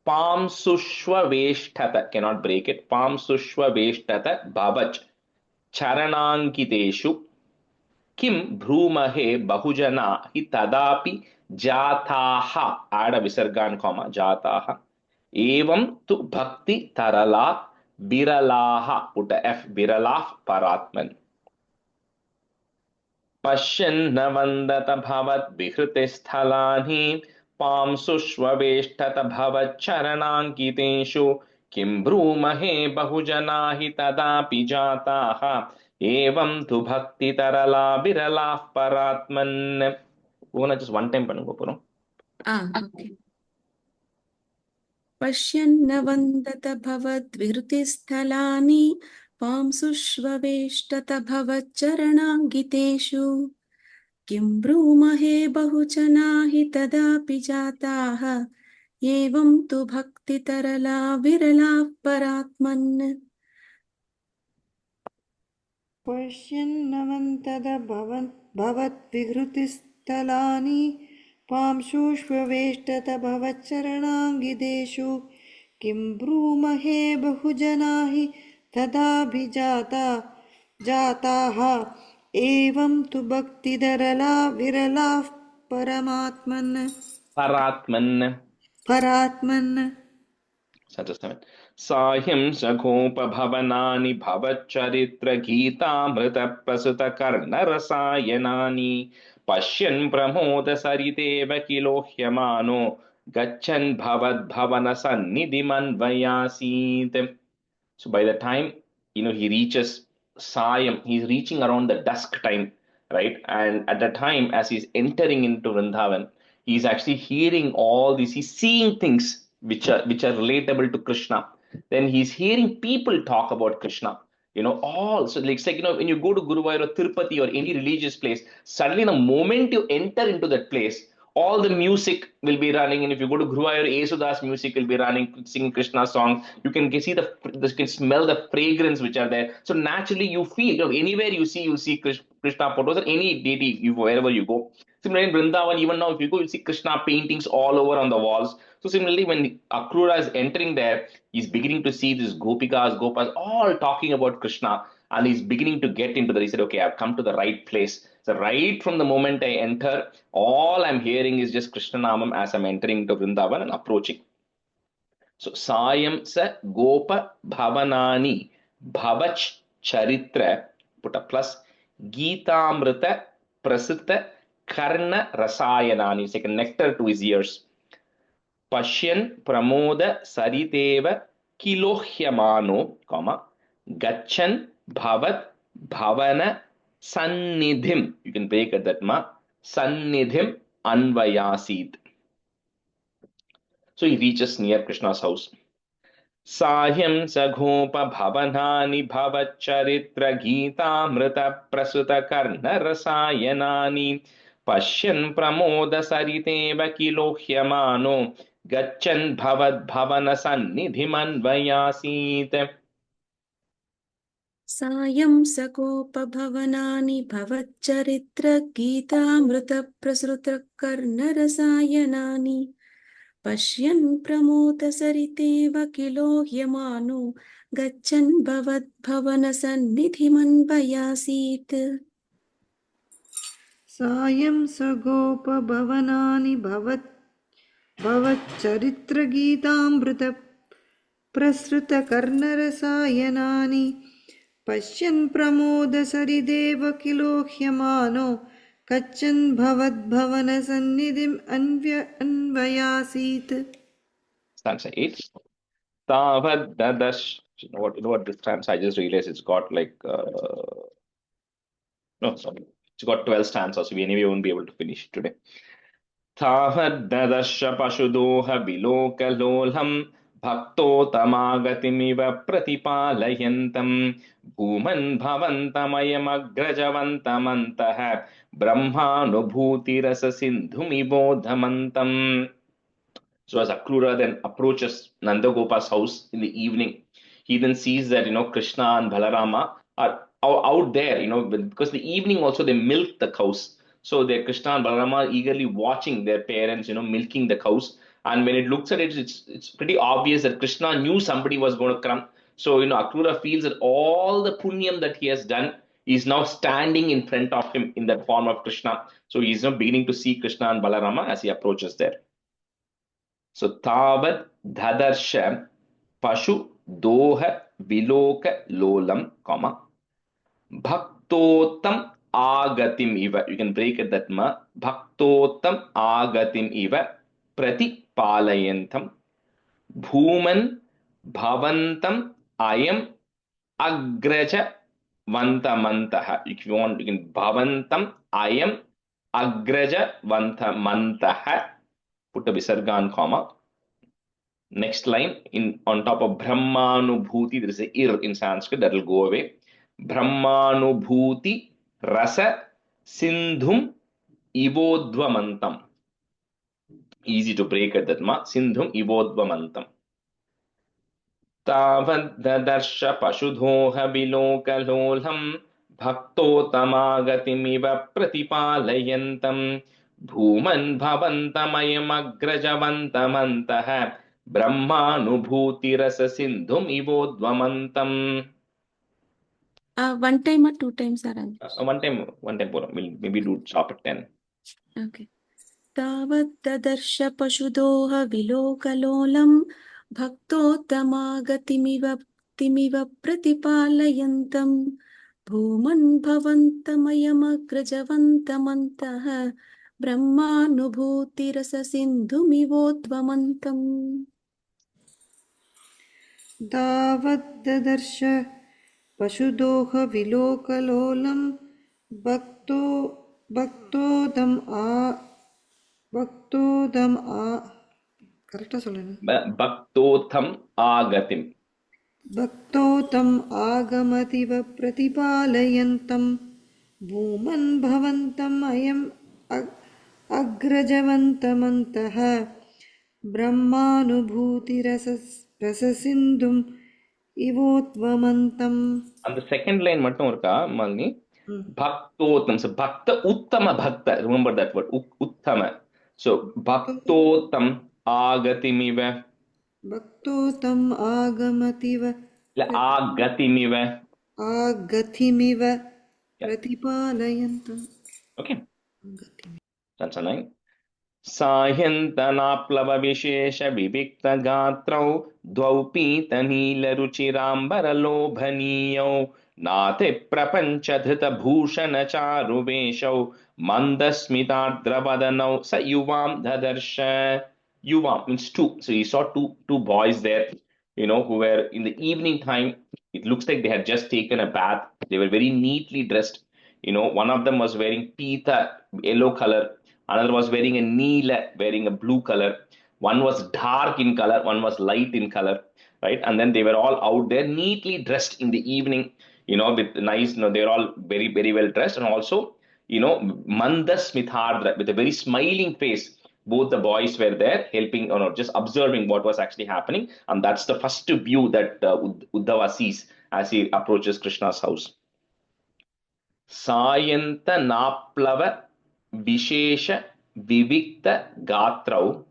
पांसुष्वेष्टत cannot break it पांसुष्वेष्टत भवच चरणाङ्कितेषु किं भ्रूमहे बहुजना हि तदापि जाताः आड विसर्गान् कॉमा जाताः एवं तु भक्ति तरला बिरलाः पुट एफ बिरलाः परात्मन् पश्यन्न वन्दत भवद्विहृतिस्थलानि पांसुष्वेष्टत भवच्चरणाङ्कितेषु किं ब्रूमहे बहुजना हि तदापि जाताः एवं तु भक्तितरला बिरलाः परात्मन्. just one time பண்ணுங்க போறோம். Okay. पश्यन्न वन्दत भवद्विहृतिस्थलानि पांसुष्वेष्टत भवच्चरणाङ्कितेषु किं ब्रूमहे बहुजना हि तदापि जाताः एवं तु भक्तितरला विरलाः परात्मन्. पश्यन्नवन्तद भवद्विहृतिस्थलानि पांशुष्वेष्टत भवच्चरणाङ्गितेषु किं ब्रूमहे बहुजना हि जाताः एवं तु भक्तिधरला विरलाः परात्मन्. साह्यं सघोपभवनानि भवच्चरित्रगीतामृतप्रसुतकर्णरसायनानि पश्यन् प्रमोदसरितेव किलोह्यमानो गच्छन् भवद्भवनसन्निधिमन्वयासीत्. So by the time, you know, he reaches Sayam, he's reaching around the dusk time, right? And at the time, as he's entering into Vrindavan, he's actually hearing all these, he's seeing things which are relatable to Krishna. Then he's hearing people talk about Krishna. You know, all so like, it's like, you know, when you go to Guruvayur or Tirupati or any religious place, suddenly the moment you enter into that place, all the music will be running, and if you go to Guruvayur, Yesudas music will be running, singing Krishna songs. You can see you can smell the fragrance which are there. So naturally, you feel, you know, anywhere you see Krishna photos or any deity, wherever you go. Similarly, in Vrindavan, even now, if you go, you'll see Krishna paintings all over on the walls. So similarly, when Akrura is entering there, he's beginning to see these gopikas, gopas, all talking about Krishna, and he's beginning to get into that. He said, okay, I've come to the right place. So right from the moment I enter, all I'm hearing is just Krishna Namam as I'm entering into Vrindavan and approaching. So Sayam sa Gopa Bhavanani Bhavach Charitra, put a plus, Geetamrita Prasita Karna Rasayanani. It's like a nectar to his ears. Pashyan Pramoda Sariteva Kilohyamano, comma, Gachan Bhavat Bhavana Sannidhim. You can break at that ma. Sannidhim Anvayasid. So he reaches near Krishna's house. Sahyam Saghopa Bhavanani Bhavacharitra Geetamrita Prasuta Karna Rasayanani Pashyan Pramoda Sariteva Kilohyamano Gachan Bhavad Bhavana Sannidhim Anvayasid. सायं सकोपभवनानि भवच्चरित्रगीतामृतप्रसृतकर्णरसायनानि पश्यन् प्रमोदसरितेव किलोह्यमानो गच्छन् भवद्भवनसन्निधिमन्वयासीत् सायं स गोपभवनानि भवच्चरित्रगीतामृत प्रसृतकर्णरसायनानि पश्यन् प्रमोदसरिदेव किलोह्यमानो गच्छन् भवद्भवनसन्निधिम् अन्वयासीत्. Stanza 8. Tavad dadash. What this stanza? I just realized it's got like no, sorry, it's got 12 stanzas, so we anyway won't be able to finish it today. तावद्ददश पशुदोह विलोकलोलम् भक्तोतमागतिमिव प्रतिपालयन्तम् भूमन् भवन्तमयमग्रजवन्तमन्तः ब्रह्मानुभूतिरससिन्धुमिबोधमन्तम्. So as Akrura then approaches Nandagopa's house in the evening, he then sees that, Krishna and Balarama are out there, because the evening also they milk the cows. So there Krishna and Balarama are eagerly watching their parents, milking the cows. And when it looks at it, it's pretty obvious that Krishna knew somebody was going to come. So, Akrura feels that all the punyam that he has done is now standing in front of him in that form of Krishna. So he's now beginning to see Krishna and Balarama as he approaches there. So Tavad Dhadarsha Pashu Doha Viloka Lolam, comma Bhaktotam Agatim Iva. You can break it that ma. Bhaktotam Agatim Iva Prati Palayantam Bhuman Bhavantam Ayam Agraja Vantamantaha. If you want, you can Bhavantam Ayam Agraja Vantamantaha. Put a visarga comma. Next line, on top of Brahmanubhuti, there is a ir in Sanskrit that will go away. Brahmanubhuti rasa sindhum ivodvamantam. Easy to break at that ma. Sindhum ivodvamantam. Tavad dadarsha pashudhoha vilokalolam bhaktotamagatim pratipalayantam bhuman bhavantamayamagrajavantamantah brahmanubhutirasa sindhum ivodvamantam. One time or two times, Sarangi? One time. We'll maybe do stop at 10. Okay. तावद्ददर्श पशुदोह विलोकलोलम् भक्तोत्तमागतिमिव प्रतिपालयन्तम् भूमन् भवन्तमयमग्रजवन्तमन्तः ब्रह्मानुभूतिरससिन्धुमिवोद्वमन्तम्. तावद्ददर्श पशुदोह विलोकलोलं भक्तोदम् करेक्टா சொல்லுங்க Bhaktotham agatim. भक्तोतम् आगमतिव प्रतिपालयन्तम् भूमन् भवन्तम् अयम् अग्रजवन्तमन्तः ब्रह्मानुभूतिरससिन्धुम् इवोत्वमन्तम्. And the second line mattum irukka Malini. Bhaktotam. So bhakta uttama bhakta. Remember that word uttama. So bhaktotam agatimiva. भक्तोतम् आगमतिव Agatimiva. आगतिमिव प्रतिपालयन्तम्. Okay. That's a 9. सायन्तनाप्लव विशेष विविक्त गात्रौ द्वौ पीतनीलरुचिराम्बरलोभनीयौ नाति प्रपञ्च धृतभूषण चारुवेशौ मन्दस्मितार्द्रवदनौ स युवां ददर्श. Yuvam means two. So he saw two boys there, who were in the evening time. It looks like they had just taken a bath. They were very neatly dressed. One of them was wearing pita, yellow color. Another was wearing a neela, wearing a blue color. One was dark in color, one was light in color, right? And then they were all out there neatly dressed in the evening, with nice, they're all very, very well dressed. And also, mandasmithardra, with a very smiling face. Both the boys were there helping, just observing what was actually happening. And that's the first view that Uddhava sees as he approaches Krishna's house. Sayanta naplava Vishesha Vivikta Gatrau,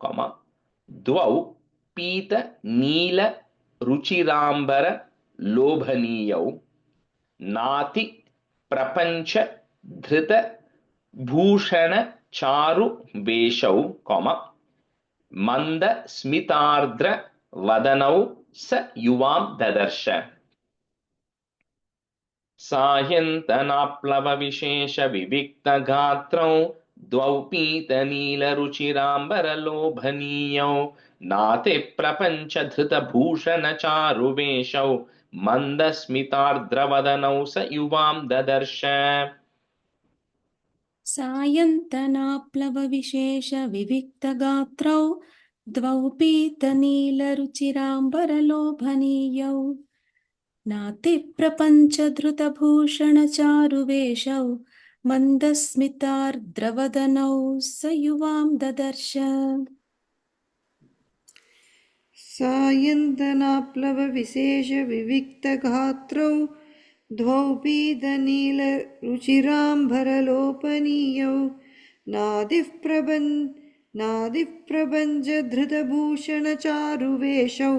द्वौ पीत नील रुचिराम्बर लोभनीयौ नाति प्रपंच धृत भूषण चारु वेशौ मंद स्मितार्द्र वदनौ स युवां ददर्श सायन्तनाप्लव विशेष विविक्त गात्रौ द्वौ पीतनीलरुचिराम्बरलोभनीयौ नाति प्रपञ्च धृतभूषण चारुवेशौ मन्दस्मितार्द्रवदनौ स युवां ददर्श सायन्तनाप्लवविशेषविविक्तगात्रौ द्वौ पीतनीलरुचिराम्बरलोभनीयौ नातिप्रपञ्चधृतभूषणचारुवेशौ मन्दस्मितार्द्रवदनौ स युवां ददर्श सायन्तनाप्लवविशेषविविक्तगात्रौ द्वौ पीतनीलरुचिराम्बरलोभनीयौ नादिप्रभञ्जधृतभूषणचारुवेशौ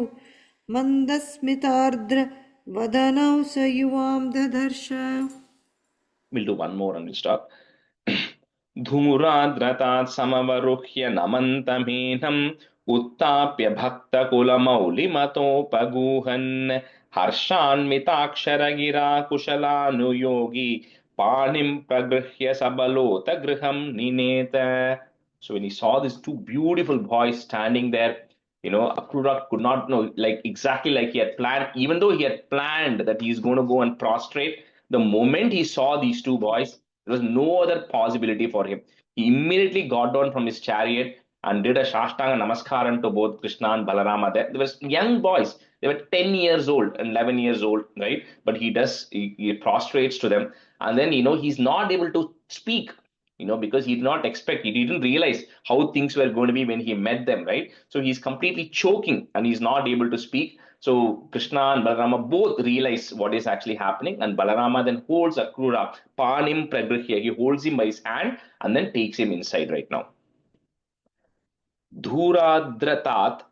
मन्दस्मितार्द्रवदनौ स युवां ददर्श. We'll do one more and we'll stop. धूराद्रतात् समवरुह्य नमन्तमेनम् उत्ताप्य भक्तकुलमौलिमतोपगूहन् हर्षान्विताक्षरगिरा कुशलानुयोगी पाणिं प्रगृह्य सबलोत गृहं निनेत. So when he saw these two beautiful boys standing there, Akrura could not know, like exactly like he had planned, even though he had planned that he's going to go and prostrate, the moment he saw these two boys, there was no other possibility for him. He immediately got down from his chariot and did a Shashtanga Namaskaram to both Krishna and Balarama. There were young boys. They were 10 years old and 11 years old, right? But he prostrates to them. And then, he's not able to speak, because he did not expect, he didn't realize how things were going to be when he met them, right? So he's completely choking and he's not able to speak. So Krishna and Balarama both realize what is actually happening, and Balarama then holds Akrura, Panim Pragrihya, he holds him by his hand and then takes him inside right now. Dhuradratat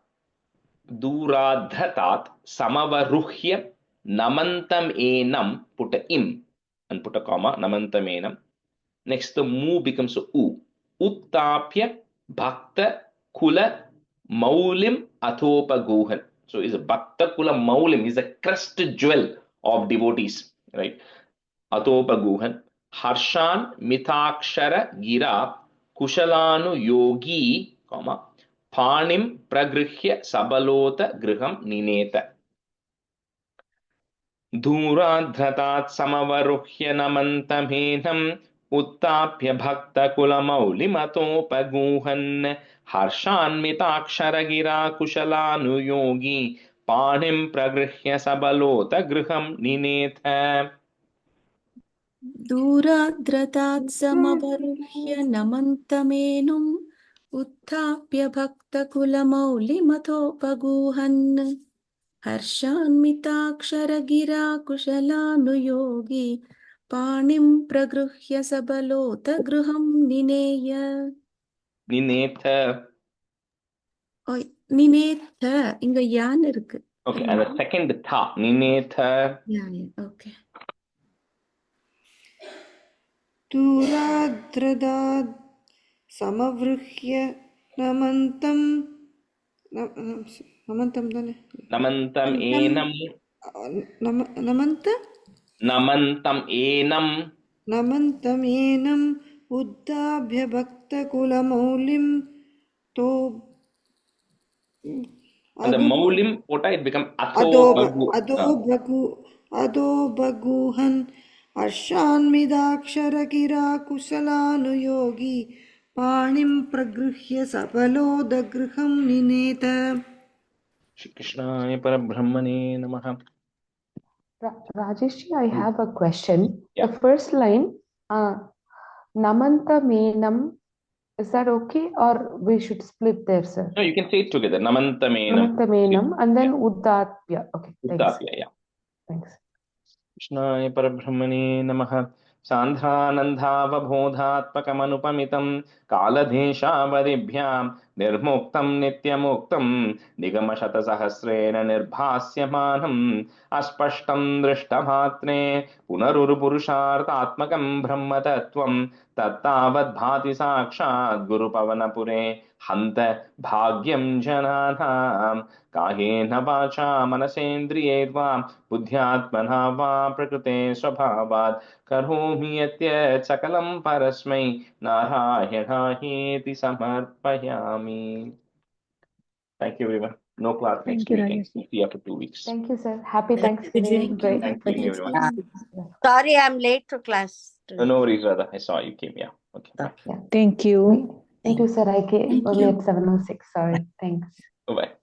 samavaruhya namantam enam, put a im and put a comma, namantam enam. Next, the mu becomes a u. Uttapya bhakta kula maulim athopaguhan. So is a bhakta kula maulim, is a crest jewel of devotees, right? Athopaguhan. Harshan mitakshara gira kushalanu yogi, comma, panim pragrihya sabalota griham nineta. Dhuradratat samavaruhya namantamhenam उत्ताप्य भक्तकुलमौलिमतोपगूहन् हर्षान्विताक्षरगिरा कुशलानुयोगी पाणिं प्रगृह्य सबलोत गृहं निनेथ. दूराद्रतात् समवरुह्य नमन्तमेनुम् उत्थाप्य भक्तकुलमौलिमथोपगूहन् हर्षान्विताक्षरगिरा कुशलानुयोगी पाणिं प्रगृह्य सबलोत गृहं निनेय. निनेथ. நினேத்த இங்க யான் இருக்கு. Okay, and the second tha, ninetha. Yeah, okay. दूराद्रदात् समवृह्य नमन्तं தானே नमन्तं एनं नमन्तं एनम् उद्दाभ्य भक्तकुलमौलिं तो. and the maulim pota, it become adho baguhan हर्षान्विताक्षरगिरा कुशलानुयोगी पाणिं प्रगृह्य सबलोदगृहं निनेत. Shri Krishnaya Parabrahmane Namaha. Rajeshji, I have a question. Yeah. The first line, Namanta Menam, is that okay, or we should split there, sir? No, you can say it together. Namanta Menam. Namanta Menam, and then Uddapya. Okay, thanks. Uddapya, yeah. Thanks. Krishnaya Parabrahmane Namaha. Sandhanandhavabodhatmakamanupamitam kaladeshavadibhyam निर्मुक्तं नित्यमुक्तं निगमशतसहस्रेण निर्भास्यमानम् अस्पष्टं दृष्टमात्रे पुनरुरुपुरुषार्थात्मकं ब्रह्मतत्त्वं तत्तावद्भाति साक्षात् गुरुपवनपुरे हन्त भाग्यं जनानां कायेन वाचा मनसेन्द्रियैर्वा बुद्ध्यात्मना वा प्रकृते स्वभावात् करोमि यद्यत् सकलं परस्मै नारायणायेति समर्पयामि. Thank you everyone. No class next week. See you after 2 weeks. Thank you, sir. Happy Thanksgiving. Great. Thank you everyone. Sorry, I'm late to class. No worries, Radha. I saw you came. Yeah. Okay. Bye. Yeah. Thank you. Thank you, sir. I came Thank only you. at 7:06. Sorry. Thanks. Bye.